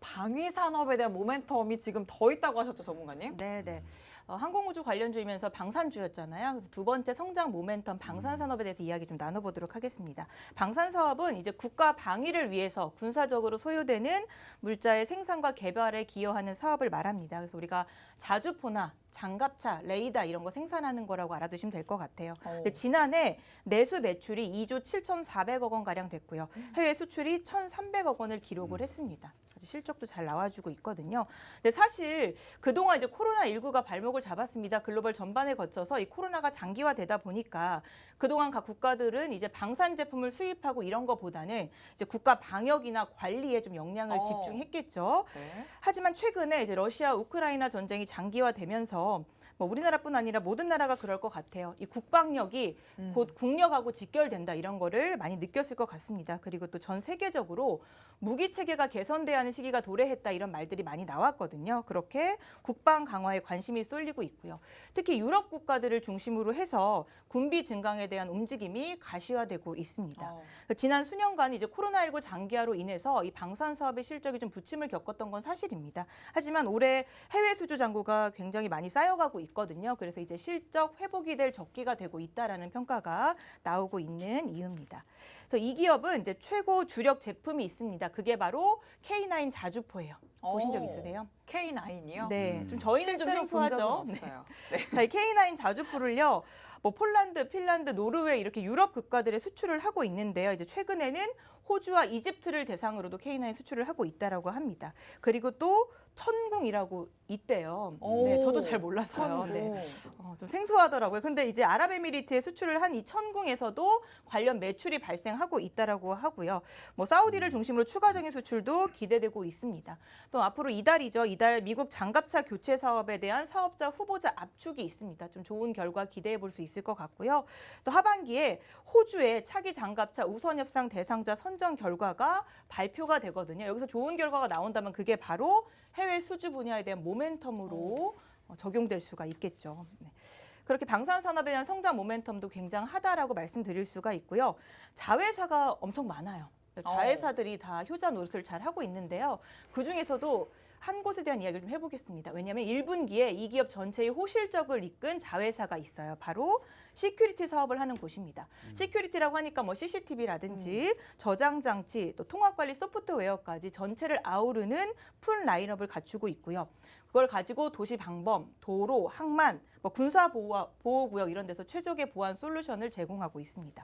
Speaker 1: 방위 산업에 대한 모멘텀이 지금 더 있다고 하셨죠, 전문가님?
Speaker 3: 네네. 항공우주 관련주이면서 방산주였잖아요. 그래서 두 번째 성장 모멘텀 방산산업에 대해서 이야기 좀 나눠보도록 하겠습니다. 방산사업은 이제 국가 방위를 위해서 군사적으로 소요되는 물자의 생산과 개발에 기여하는 사업을 말합니다. 그래서 우리가 자주포나 장갑차, 레이더 이런 거 생산하는 거라고 알아두시면 될 것 같아요. 근데 지난해 내수 매출이 2조 7,400억 원가량 됐고요. 해외 수출이 1,300억 원을 기록을 했습니다. 아주 실적도 잘 나와주고 있거든요. 근데 사실 그동안 이제 코로나19가 발목을 잡았습니다. 글로벌 전반에 거쳐서 이 코로나가 장기화되다 보니까 그동안 각 국가들은 이제 방산 제품을 수입하고 이런 거보다는 이제 국가 방역이나 관리에 좀 역량을 집중했겠죠.
Speaker 1: 네.
Speaker 3: 하지만 최근에 이제 러시아 우크라이나 전쟁이 장기화되면서 뭐 우리나라뿐 아니라 모든 나라가 그럴 것 같아요. 이 국방력이 곧 국력하고 직결된다 이런 거를 많이 느꼈을 것 같습니다. 그리고 또 전 세계적으로 무기 체계가 개선돼야 하는 시기가 도래했다 이런 말들이 많이 나왔거든요. 그렇게 국방 강화에 관심이 쏠리고 있고요. 특히 유럽 국가들을 중심으로 해서 군비 증강에 대한 움직임이 가시화되고 있습니다. 지난 수년간 이제 코로나19 장기화로 인해서 이 방산 사업의 실적이 좀 부침을 겪었던 건 사실입니다. 하지만 올해 해외 수주 잔고가 굉장히 많이 쌓여가고 있거든요. 그래서 이제 실적 회복이 될 적기가 되고 있다라는 평가가 나오고 있는 이유입니다. 그래서 이 기업은 이제 최고 주력 제품이 있습니다. 그게 바로 K9 자주포예요. 보신 적 있으세요?
Speaker 1: K9이요?
Speaker 3: 네, 좀 저희는 좀
Speaker 1: 실제로 본 적은
Speaker 3: 생소하죠.
Speaker 1: 없어요. 네.
Speaker 3: 자, 이 K9 자주포를요. 뭐 폴란드, 핀란드, 노르웨이 이렇게 유럽 국가들에 수출을 하고 있는데요. 이제 최근에는 호주와 이집트를 대상으로도 K9 수출을 하고 있다라고 합니다. 그리고 또 천궁이라고 있대요. 네, 저도 잘 몰랐어요. 네. 좀 생소하더라고요. 근데 이제 아랍에미리트에 수출을 한 이 천궁에서도 관련 매출이 발생하고 있다라고 하고요. 뭐 사우디를 중심으로 추가적인 수출도 기대되고 있습니다. 또 앞으로 이달이죠. 이달 미국 장갑차 교체 사업에 대한 사업자 후보자 압축이 있습니다. 좀 좋은 결과 기대해 볼 수 있을 것 같고요. 또 하반기에 호주의 차기 장갑차 우선 협상 대상자 선정 결과가 발표가 되거든요. 여기서 좋은 결과가 나온다면 그게 바로 해외 수주 분야에 대한 모멘텀으로 적용될 수가 있겠죠. 네. 그렇게 방산산업에 대한 성장 모멘텀도 굉장하다라고 말씀드릴 수가 있고요. 자회사가 엄청 많아요. 자회사들이 다 효자 노릇을 잘 하고 있는데요. 그중에서도 한 곳에 대한 이야기를 좀 해보겠습니다. 왜냐하면 1분기에 이 기업 전체의 호실적을 이끈 자회사가 있어요. 바로 시큐리티 사업을 하는 곳입니다. 시큐리티라고 하니까 뭐 CCTV라든지 저장 장치, 또 통합관리 소프트웨어까지 전체를 아우르는 풀 라인업을 갖추고 있고요. 그걸 가지고 도시 방범, 도로, 항만, 뭐 군사 보호구역 이런 데서 최적의 보안 솔루션을 제공하고 있습니다.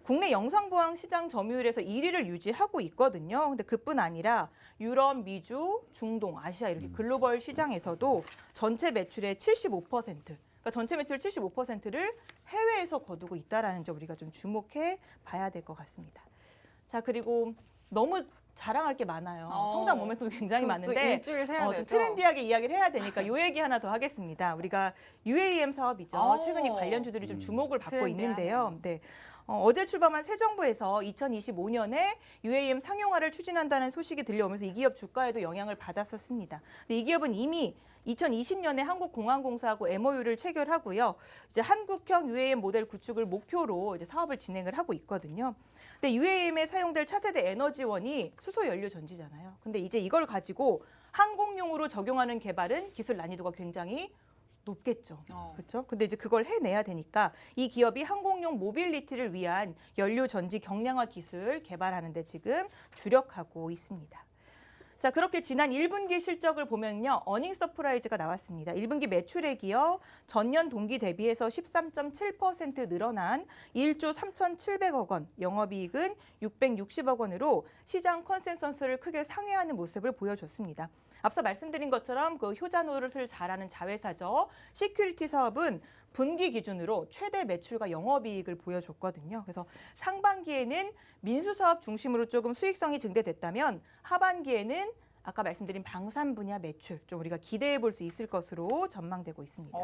Speaker 3: 국내 영상보안 시장 점유율에서 1위를 유지하고 있거든요. 근데 그뿐 아니라 유럽, 미주, 중동, 아시아 이렇게 글로벌 시장에서도 전체 매출의 75%, 그러니까 전체 매출 75%를 해외에서 거두고 있다라는 점 우리가 좀 주목해 봐야 될 것 같습니다. 자, 그리고 너무 자랑할 게 많아요.
Speaker 1: 어.
Speaker 3: 성장 모멘텀도 굉장히
Speaker 1: 그럼 또
Speaker 3: 많은데
Speaker 1: 일주일 세야
Speaker 3: 또
Speaker 1: 되죠.
Speaker 3: 트렌디하게 이야기를 해야 되니까 이 얘기 하나 더 하겠습니다. 우리가 UAM 사업이죠. 최근 이
Speaker 1: 어.
Speaker 3: 관련주들이 좀 주목을 받고
Speaker 1: 트렌디하네요.
Speaker 3: 있는데요. 네. 어제 출범한 새 정부에서 2025년에 UAM 상용화를 추진한다는 소식이 들려오면서 이 기업 주가에도 영향을 받았었습니다. 근데 이 기업은 이미 2020년에 한국공항공사하고 MOU를 체결하고요. 이제 한국형 UAM 모델 구축을 목표로 이제 사업을 진행을 하고 있거든요. 근데 UAM에 사용될 차세대 에너지원이 수소 연료 전지잖아요. 근데 이제 이걸 가지고 항공용으로 적용하는 개발은 기술 난이도가 굉장히 높겠죠. 그렇죠? 근데 이제 그걸 해내야 되니까 이 기업이 항공용 모빌리티를 위한 연료 전지 경량화 기술 개발하는 데 지금 주력하고 있습니다. 자, 그렇게 지난 1분기 실적을 보면요. 어닝 서프라이즈가 나왔습니다. 1분기 매출액이요. 전년 동기 대비해서 13.7% 늘어난 1조 3,700억 원, 영업이익은 660억 원으로 시장 컨센서스를 크게 상회하는 모습을 보여줬습니다. 앞서 말씀드린 것처럼 그 효자 노릇을 잘하는 자회사죠. 시큐리티 사업은 분기 기준으로 최대 매출과 영업이익을 보여줬거든요. 그래서 상반기에는 민수사업 중심으로 조금 수익성이 증대됐다면 하반기에는 아까 말씀드린 방산 분야 매출 좀 우리가 기대해 볼 수 있을 것으로 전망되고 있습니다.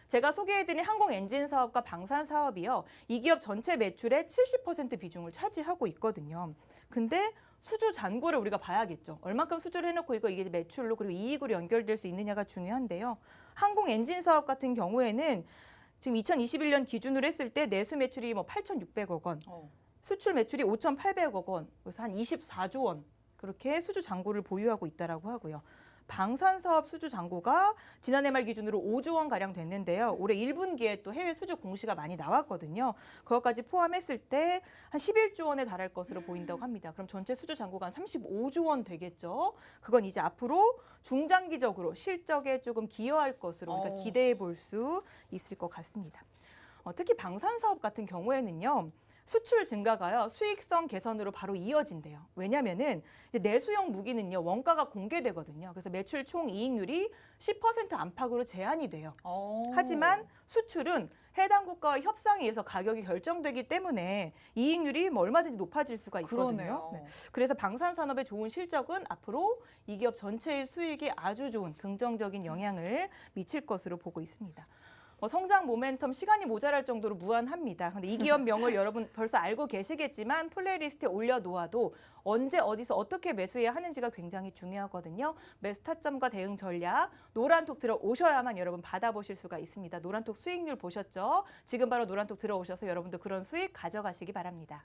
Speaker 3: 제가 소개해드린 항공 엔진 사업과 방산 사업이요. 이 기업 전체 매출의 70% 비중을 차지하고 있거든요. 근데 수주 잔고를 우리가 봐야겠죠. 얼마큼 수주를 해놓고 이게 매출로 그리고 이익으로 연결될 수 있느냐가 중요한데요. 항공 엔진 사업 같은 경우에는 지금 2021년 기준으로 했을 때 내수 매출이 8,600억 원, 수출 매출이 5,800억 원, 그래서 한 24조 원 그렇게 수주 잔고를 보유하고 있다라고 하고요. 방산 사업 수주 잔고가 지난해 말 기준으로 5조 원 가량 됐는데요. 올해 1분기에 또 해외 수주 공시가 많이 나왔거든요. 그것까지 포함했을 때 한 11조 원에 달할 것으로 보인다고 합니다. 그럼 전체 수주 잔고가 한 35조 원 되겠죠. 그건 이제 앞으로 중장기적으로 실적에 조금 기여할 것으로 우리가 기대해 볼 수 있을 것 같습니다. 특히 방산 사업 같은 경우에는요. 수출 증가가요. 수익성 개선으로 바로 이어진대요. 왜냐면은 이제 내수용 무기는요. 원가가 공개되거든요. 그래서 매출 총 이익률이 10% 안팎으로 제한이 돼요. 하지만 수출은 해당 국가와 협상에 의해서 가격이 결정되기 때문에 이익률이 얼마든지 높아질 수가 있거든요. 네. 그래서 방산 산업의 좋은 실적은 앞으로 이 기업 전체의 수익에 아주 좋은 긍정적인 영향을 미칠 것으로 보고 있습니다. 성장 모멘텀 시간이 모자랄 정도로 무한합니다. 근데 이 기업명을 여러분 벌써 알고 계시겠지만 플레이리스트에 올려놓아도 언제 어디서 어떻게 매수해야 하는지가 굉장히 중요하거든요. 매수 타점과 대응 전략 노란톡 들어오셔야만 여러분 받아보실 수가 있습니다. 노란톡 수익률 보셨죠? 지금 바로 노란톡 들어오셔서 여러분도 그런 수익 가져가시기 바랍니다.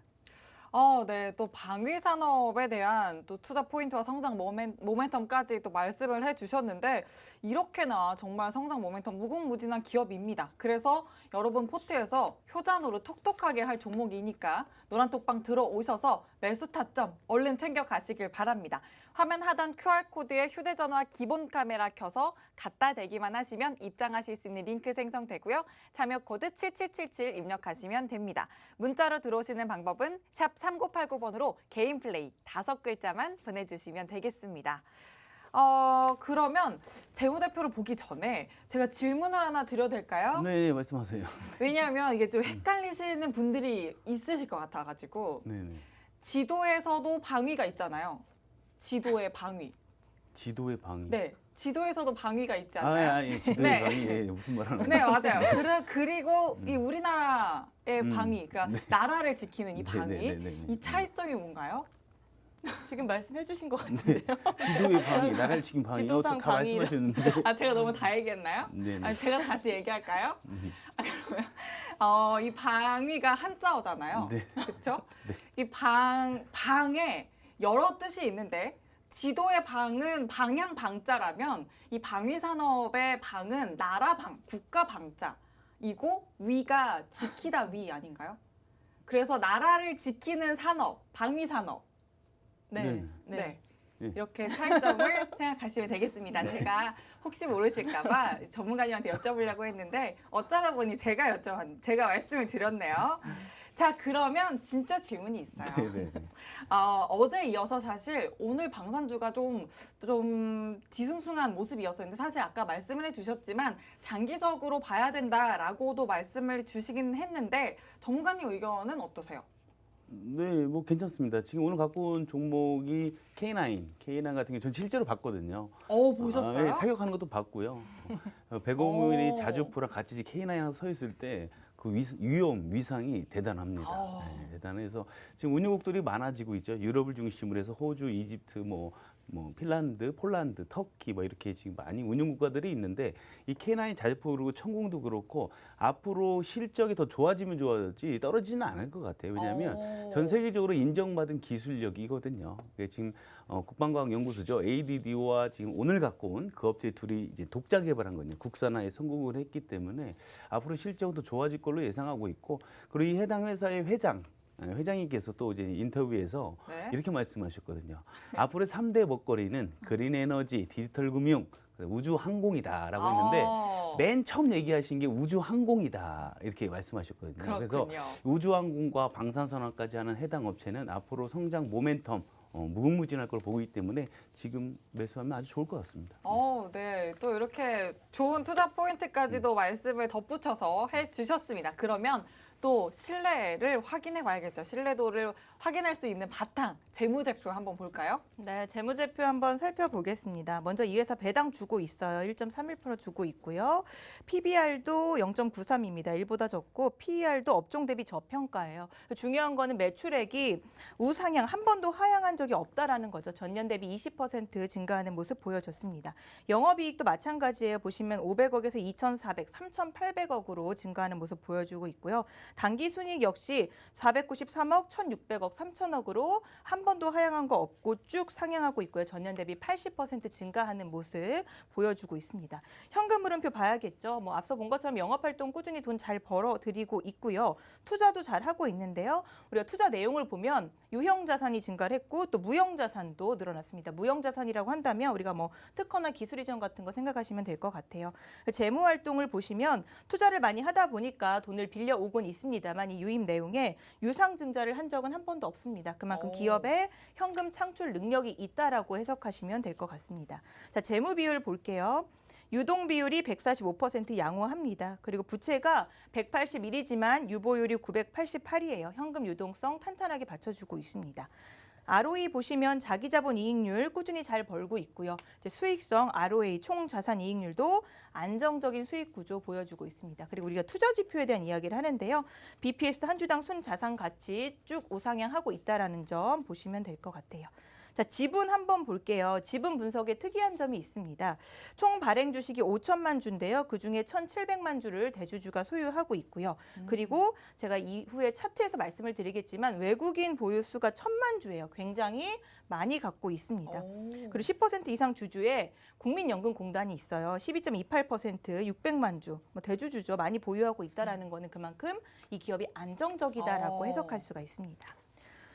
Speaker 1: 네. 또 방위 산업에 대한 또 투자 포인트와 성장 모멘텀까지 또 말씀을 해주셨는데 이렇게나 정말 성장 모멘텀 무궁무진한 기업입니다. 그래서 여러분 포트에서 효자노릇 톡톡하게 할 종목이니까 노란톡방 들어오셔서 매수 타점 얼른 챙겨 가시길 바랍니다. 화면 하단 QR코드에 휴대전화 기본 카메라 켜서 갖다 대기만 하시면 입장하실 수 있는 링크 생성되고요. 참여 코드 7777 입력하시면 됩니다. 문자로 들어오시는 방법은 샵 3989번으로 개인 플레이 5글자만 보내주시면 되겠습니다. 그러면 재무제표를 보기 전에 제가 질문을 하나 드려도 될까요?
Speaker 2: 네, 말씀하세요.
Speaker 1: 왜냐하면 이게 좀 헷갈리시는 분들이 있으실 것 같아가지고
Speaker 2: 네.
Speaker 1: 지도에서도 방위가 있잖아요. 지도의 방위.
Speaker 2: 지도의 방위.
Speaker 1: 네, 지도에서도 방위가 있지 않나요?
Speaker 2: 지도의
Speaker 1: 네.
Speaker 2: 방위. 예, 무슨 말 하는
Speaker 1: 네, 맞아요. 그리고 이 우리나라의 방위, 그러니까
Speaker 2: 네.
Speaker 1: 나라를 지키는 이 방위,
Speaker 2: 네.
Speaker 1: 이 차이점이 뭔가요?
Speaker 3: 지금 말씀해 주신 것 같은데요.
Speaker 2: 지도의 방위, 나라를 지킨 방위.
Speaker 3: 지도상
Speaker 2: 다
Speaker 3: 방위로.
Speaker 2: 말씀하셨는데.
Speaker 1: 제가 너무 다 얘기했나요?
Speaker 2: 네.
Speaker 1: 아니, 제가 다시 얘기할까요? 그러면 이 방위가 한자어잖아요.
Speaker 2: 네.
Speaker 1: 그렇죠? 이 방에 여러 뜻이 있는데 지도의 방은 방향 방자라면 이 방위 산업의 방은 나라 방, 국가 방자이고 위가 지키다 위 아닌가요? 그래서 나라를 지키는 산업, 방위 산업.
Speaker 3: 네.
Speaker 1: 네. 이렇게 차이점을 생각하시면 되겠습니다. 제가 혹시 모르실까봐 전문가님한테 여쭤보려고 했는데 어쩌다 보니 제가 말씀을 드렸네요. 자, 그러면 진짜 질문이 있어요.
Speaker 2: 네.
Speaker 1: 어제 이어서 사실 오늘 방산주가 좀 뒤숭숭한 모습이었었는데 사실 아까 말씀을 해주셨지만 장기적으로 봐야 된다라고도 말씀을 주시긴 했는데 전문가님 의견은 어떠세요?
Speaker 2: 네, 뭐 괜찮습니다. 지금 오늘 갖고 온 종목이 K9 같은 경우 전 실제로 봤거든요.
Speaker 1: 보셨어요?
Speaker 2: 네, 사격하는 것도 봤고요. 배고문이
Speaker 1: 오.
Speaker 2: 자주포랑 같이 K9 하나 서 있을 때 그 위상이 대단합니다. 네, 대단해서 지금 운유국들이 많아지고 있죠. 유럽을 중심으로 해서 호주, 이집트, 뭐 핀란드, 폴란드, 터키 뭐 이렇게 지금 많이 운용 국가들이 있는데 이 K9 자주포 그리고 천궁도 그렇고 앞으로 실적이 더 좋아지면 좋아졌지 떨어지지는 않을 것 같아요. 왜냐하면 전 세계적으로 인정받은 기술력이거든요. 지금 국방과학연구소죠. ADD와 지금 오늘 갖고 온 그 업체 둘이 이제 독자 개발한 거든요. 국산화에 성공을 했기 때문에 앞으로 실적도 좋아질 걸로 예상하고 있고 그리고 이 해당 회사의 회장님께서 또 이제 인터뷰에서
Speaker 1: 네.
Speaker 2: 이렇게 말씀하셨거든요. 앞으로의 3대 먹거리는 그린 에너지, 디지털 금융, 우주 항공이다라고 했는데 맨 처음 얘기하신 게 우주 항공이다 이렇게 말씀하셨거든요. 그래서
Speaker 1: 그렇군요.
Speaker 2: 우주 항공과 방산산업까지 하는 해당 업체는 앞으로 성장 모멘텀 무궁무진할 걸 보고 있기 때문에 지금 매수하면 아주 좋을 것 같습니다.
Speaker 1: 네. 또 이렇게 좋은 투자 포인트까지도 말씀을 덧붙여서 해주셨습니다. 그러면 또 신뢰를 확인해 봐야겠죠. 신뢰도를 확인할 수 있는 바탕 재무제표 한번 볼까요?
Speaker 3: 네, 재무제표 한번 살펴보겠습니다. 먼저 이 회사 배당 주고 있어요. 1.31% 주고 있고요. PBR도 0.93입니다. 1보다 적고 PER도 업종 대비 저평가예요. 중요한 거는 매출액이 우상향 한 번도 하향한 적이 없다라는 거죠. 전년 대비 20% 증가하는 모습 보여줬습니다. 영업이익도 마찬가지예요. 보시면 500억에서 2,400, 3,800억으로 증가하는 모습 보여주고 있고요. 당기순이익 역시 493억, 1,600억, 3,000억으로 한 번도 하향한 거 없고 쭉 상향하고 있고요. 전년 대비 80% 증가하는 모습 보여주고 있습니다. 현금 흐름표 봐야겠죠. 뭐 앞서 본 것처럼 영업활동 꾸준히 돈 잘 벌어들이고 있고요. 투자도 잘 하고 있는데요. 우리가 투자 내용을 보면 유형 자산이 증가를 했고 또 무형 자산도 늘어났습니다. 무형 자산이라고 한다면 우리가 뭐 특허나 기술 이전 같은 거 생각하시면 될 것 같아요. 재무 활동을 보시면 투자를 많이 하다 보니까 돈을 빌려 오곤 있습니다만 이 유입 내용에 유상 증자를 한 적은 한 번도 없습니다. 그만큼 기업의 현금 창출 능력이 있다라고 해석하시면 될 것 같습니다. 자, 재무 비율 볼게요. 유동 비율이 145% 양호합니다. 그리고 부채가 181이지만 유보율이 988이에요. 현금 유동성 탄탄하게 받쳐주고 있습니다. ROE 보시면 자기자본 이익률 꾸준히 잘 벌고 있고요. 이제 수익성 ROA 총 자산 이익률도 안정적인 수익 구조 보여주고 있습니다. 그리고 우리가 투자 지표에 대한 이야기를 하는데요. BPS 한 주당 순 자산 가치 쭉 우상향하고 있다라는 점 보시면 될 것 같아요. 자, 지분 한번 볼게요. 지분 분석에 특이한 점이 있습니다. 총 발행 주식이 5천만 주인데요. 그중에 1,700만 주를 대주주가 소유하고 있고요. 그리고 제가 이후에 차트에서 말씀을 드리겠지만 외국인 보유수가 1,000만 주예요. 굉장히 많이 갖고 있습니다. 그리고 10% 이상 주주에 국민연금공단이 있어요. 12.28% 600만 주. 뭐 대주주죠. 많이 보유하고 있다라는 거는 그만큼 이 기업이 안정적이다라고 해석할 수가 있습니다.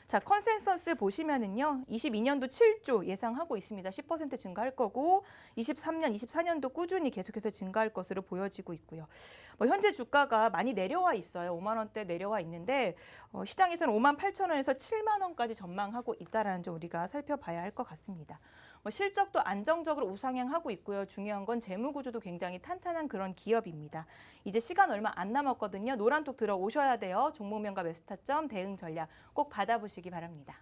Speaker 3: 자, 컨센서스 보시면은요. 22년도 7조 예상하고 있습니다. 10% 증가할 거고 23년, 24년도 꾸준히 계속해서 증가할 것으로 보여지고 있고요. 뭐 현재 주가가 많이 내려와 있어요. 5만 원대 내려와 있는데 시장에서는 5만 8천 원에서 7만 원까지 전망하고 있다라는 점 우리가 살펴봐야 할 것 같습니다. 실적도 안정적으로 우상향하고 있고요. 중요한 건 재무 구조도 굉장히 탄탄한 그런 기업입니다. 이제 시간 얼마 안 남았거든요. 노란톡 들어오셔야 돼요. 종목명과 매수 타점, 대응 전략 꼭 받아보시기 바랍니다.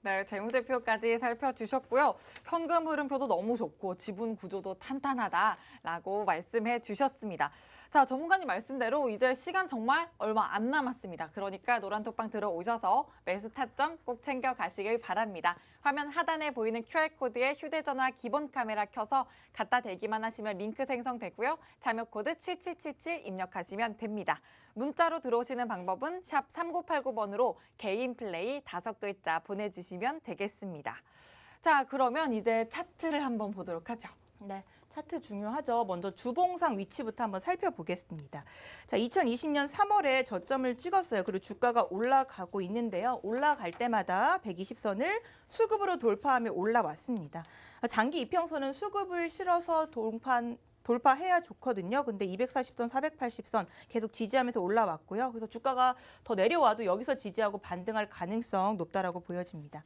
Speaker 1: 네, 재무제표까지 살펴주셨고요. 현금 흐름표도 너무 좋고 지분 구조도 탄탄하다라고 말씀해 주셨습니다. 자, 전문가님 말씀대로 이제 시간 정말 얼마 안 남았습니다. 그러니까 노란톡방 들어오셔서 매수 타점 꼭 챙겨가시길 바랍니다. 화면 하단에 보이는 QR코드에 휴대전화 기본 카메라 켜서 갖다 대기만 하시면 링크 생성되고요. 참여 코드 7777 입력하시면 됩니다. 문자로 들어오시는 방법은 샵 3989번으로 개인 플레이 5글자 보내주시면 되겠습니다. 자, 그러면 이제 차트를 한번 보도록 하죠.
Speaker 3: 네, 차트 중요하죠. 먼저 주봉상 위치부터 한번 살펴보겠습니다. 자, 2020년 3월에 저점을 찍었어요. 그리고 주가가 올라가고 있는데요. 올라갈 때마다 120선을 수급으로 돌파하며 올라왔습니다. 장기 이평선은 수급을 실어서 돌파해야 좋거든요. 근데 240선, 480선 계속 지지하면서 올라왔고요. 그래서 주가가 더 내려와도 여기서 지지하고 반등할 가능성 높다라고 보여집니다.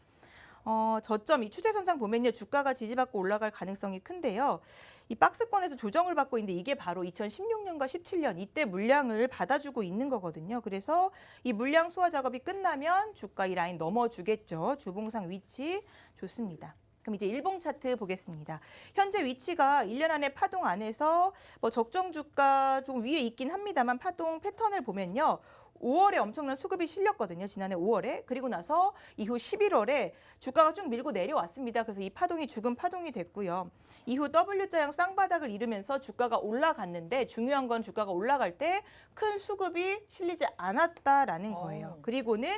Speaker 3: 저점 이 추세선상 보면요. 주가가 지지받고 올라갈 가능성이 큰데요. 이 박스권에서 조정을 받고 있는데 이게 바로 2016년과 17년 이때 물량을 받아주고 있는 거거든요. 그래서 이 물량 소화 작업이 끝나면 주가 이 라인 넘어주겠죠. 주봉상 위치 좋습니다. 그럼 이제 일봉 차트 보겠습니다. 현재 위치가 1년 안에 파동 안에서 뭐 적정 주가 좀 위에 있긴 합니다만 파동 패턴을 보면요. 5월에 엄청난 수급이 실렸거든요. 지난해 5월에. 그리고 나서 이후 11월에 주가가 쭉 밀고 내려왔습니다. 그래서 이 파동이 죽은 파동이 됐고요. 이후 W자형 쌍바닥을 이루면서 주가가 올라갔는데 중요한 건 주가가 올라갈 때 큰 수급이 실리지 않았다라는 거예요. 그리고는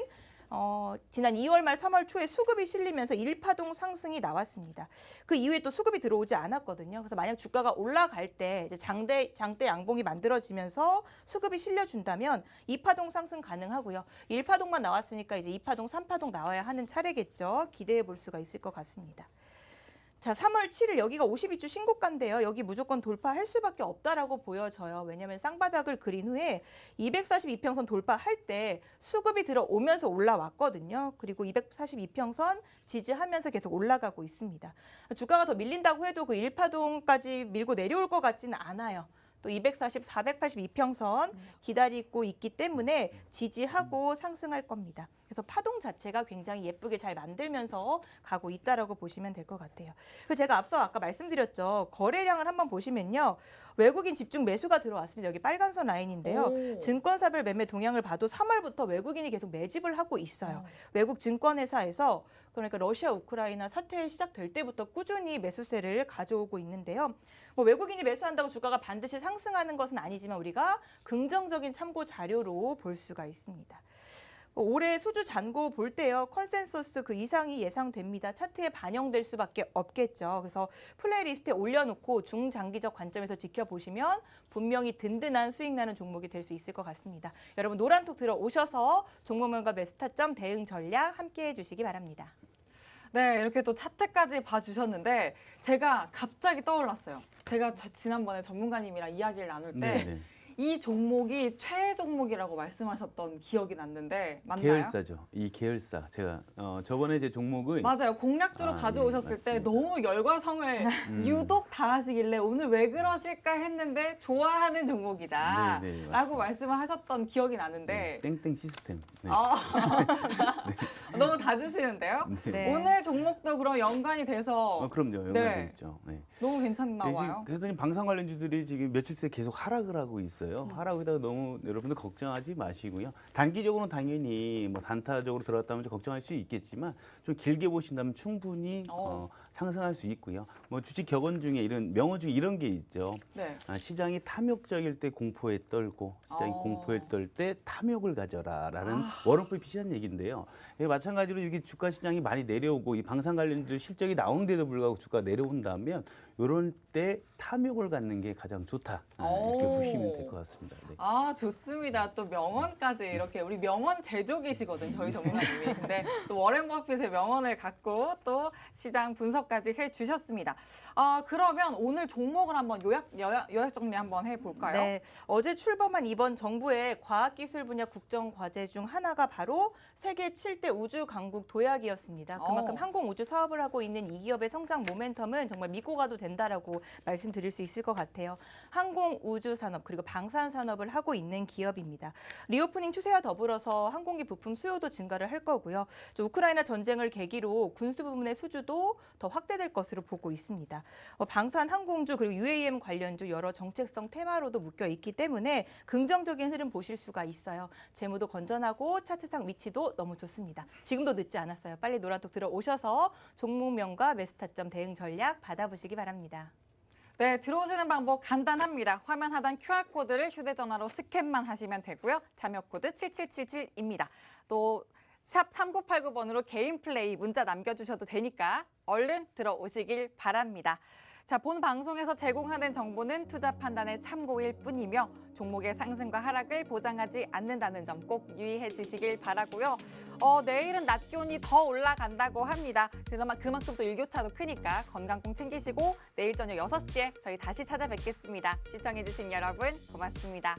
Speaker 3: 지난 2월 말 3월 초에 수급이 실리면서 1파동 상승이 나왔습니다. 그 이후에 또 수급이 들어오지 않았거든요. 그래서 만약 주가가 올라갈 때 이제 장대 양봉이 만들어지면서 수급이 실려준다면 2파동 상승 가능하고요. 1파동만 나왔으니까 이제 2파동, 3파동 나와야 하는 차례겠죠. 기대해 볼 수가 있을 것 같습니다. 자, 3월 7일 여기가 52주 신고가인데요. 여기 무조건 돌파할 수밖에 없다라고 보여져요. 왜냐하면 쌍바닥을 그린 후에 242평선 돌파할 때 수급이 들어오면서 올라왔거든요. 그리고 242평선 지지하면서 계속 올라가고 있습니다. 주가가 더 밀린다고 해도 그 1파동까지 밀고 내려올 것 같지는 않아요. 또 240, 482평선 기다리고 있기 때문에 지지하고 상승할 겁니다. 그래서 파동 자체가 굉장히 예쁘게 잘 만들면서 가고 있다라고 보시면 될 것 같아요. 그래서 제가 앞서 아까 말씀드렸죠. 거래량을 한번 보시면요. 외국인 집중 매수가 들어왔습니다. 여기 빨간선 라인인데요.
Speaker 1: 오.
Speaker 3: 증권사별 매매 동향을 봐도 3월부터 외국인이 계속 매집을 하고 있어요. 외국 증권회사에서 그러니까 러시아 우크라이나 사태 시작될 때부터 꾸준히 매수세를 가져오고 있는데요. 뭐 외국인이 매수한다고 주가가 반드시 상승하는 것은 아니지만 우리가 긍정적인 참고 자료로 볼 수가 있습니다. 올해 수주 잔고 볼 때요. 컨센서스 그 이상이 예상됩니다. 차트에 반영될 수밖에 없겠죠. 그래서 플레이리스트에 올려놓고 중장기적 관점에서 지켜보시면 분명히 든든한 수익 나는 종목이 될 수 있을 것 같습니다. 여러분 노란톡 들어오셔서 종목명과 매수 타점 대응 전략 함께해 주시기 바랍니다.
Speaker 1: 네, 이렇게 또 차트까지 봐주셨는데 제가 갑자기 떠올랐어요. 제가 지난번에 전문가님이랑 이야기를 나눌 때
Speaker 2: 네네.
Speaker 1: 이 종목이 최애 종목이라고 말씀하셨던 기억이 났는데 맞나요?
Speaker 2: 계열사죠. 이 계열사. 제가 저번에 제 종목은
Speaker 1: 맞아요. 공략주로
Speaker 2: 아,
Speaker 1: 가져오셨을
Speaker 2: 예,
Speaker 1: 때
Speaker 2: 맞습니다.
Speaker 1: 너무 열과성을 유독 다하시길래 오늘 왜 그러실까 했는데 좋아하는 종목이다
Speaker 2: 네, 네,
Speaker 1: 라고
Speaker 2: 맞습니다.
Speaker 1: 말씀을 하셨던 기억이 나는데
Speaker 2: 땡땡 시스템. 네.
Speaker 1: 아, 너무 다 주시는데요?
Speaker 3: 네.
Speaker 1: 오늘 종목도 그럼 연관이 돼서
Speaker 2: 그럼요. 연관돼 있죠. 네.
Speaker 1: 너무 괜찮나
Speaker 2: 네, 지금
Speaker 1: 봐요.
Speaker 2: 그래서 방산 관련주들이 지금 며칠 새 계속 하락을 하고 있어요. 하락에다가 너무 여러분들 걱정하지 마시고요. 단기적으로는 당연히 뭐 단타적으로 들어갔다면 좀 걱정할 수 있겠지만 좀 길게 보신다면 충분히 상승할 수 있고요. 뭐 주식 격언 중에 이런 명언 중에 이런 게 있죠.
Speaker 1: 네.
Speaker 2: 시장이 탐욕적일 때 공포에 떨고 시장이 공포에 떨 때 탐욕을 가져라라는 워런 버핏이 한 얘기인데요. 마찬가지로 이게 주가 시장이 많이 내려오고 이 방산 관련주들 실적이 나오는데도 불구하고 주가 내려온다면 이런 때 탐욕을 갖는 게 가장 좋다. 이렇게
Speaker 1: 오.
Speaker 2: 보시면 될 것 같습니다. 네.
Speaker 1: 아, 좋습니다. 또 명언까지 이렇게 우리 명언 제조기시거든, 저희 전문가님이. 근데 또 워렌 버핏의 명언을 갖고 또 시장 분석까지 해주셨습니다. 그러면 오늘 종목을 한번 요약 정리 한번 해볼까요?
Speaker 3: 네, 어제 출범한 이번 정부의 과학기술 분야 국정과제 중 하나가 바로 세계 7대 우주 강국 도약이었습니다. 그만큼 항공 우주 사업을 하고 있는 이 기업의 성장 모멘텀은 정말 믿고 가도 된다라고 말씀드릴 수 있을 것 같아요. 항공 우주 산업 그리고 방산 산업을 하고 있는 기업입니다. 리오프닝 추세와 더불어서 항공기 부품 수요도 증가를 할 거고요. 우크라이나 전쟁을 계기로 군수 부문의 수주도 더 확대될 것으로 보고 있습니다. 방산 항공주 그리고 UAM 관련주 여러 정책성 테마로도 묶여 있기 때문에 긍정적인 흐름 보실 수가 있어요. 재무도 건전하고 차트상 위치도 너무 좋습니다. 지금도 늦지 않았어요. 빨리 노란톡 들어오셔서 종목명과 매수 타점 대응 전략 받아보시기 바랍니다.
Speaker 1: 네, 들어오시는 방법 간단합니다. 화면 하단 QR코드를 휴대전화로 스캔만 하시면 되고요. 참여 코드 7777입니다. 또 샵 3989번으로 개인 플레이 문자 남겨주셔도 되니까 얼른 들어오시길 바랍니다. 자, 본 방송에서 제공하는 정보는 투자 판단의 참고일 뿐이며 종목의 상승과 하락을 보장하지 않는다는 점 꼭 유의해 주시길 바라고요. 내일은 낮 기온이 더 올라간다고 합니다. 그만큼 또 일교차도 크니까 건강 꼭 챙기시고 내일 저녁 6시에 저희 다시 찾아뵙겠습니다. 시청해 주신 여러분 고맙습니다.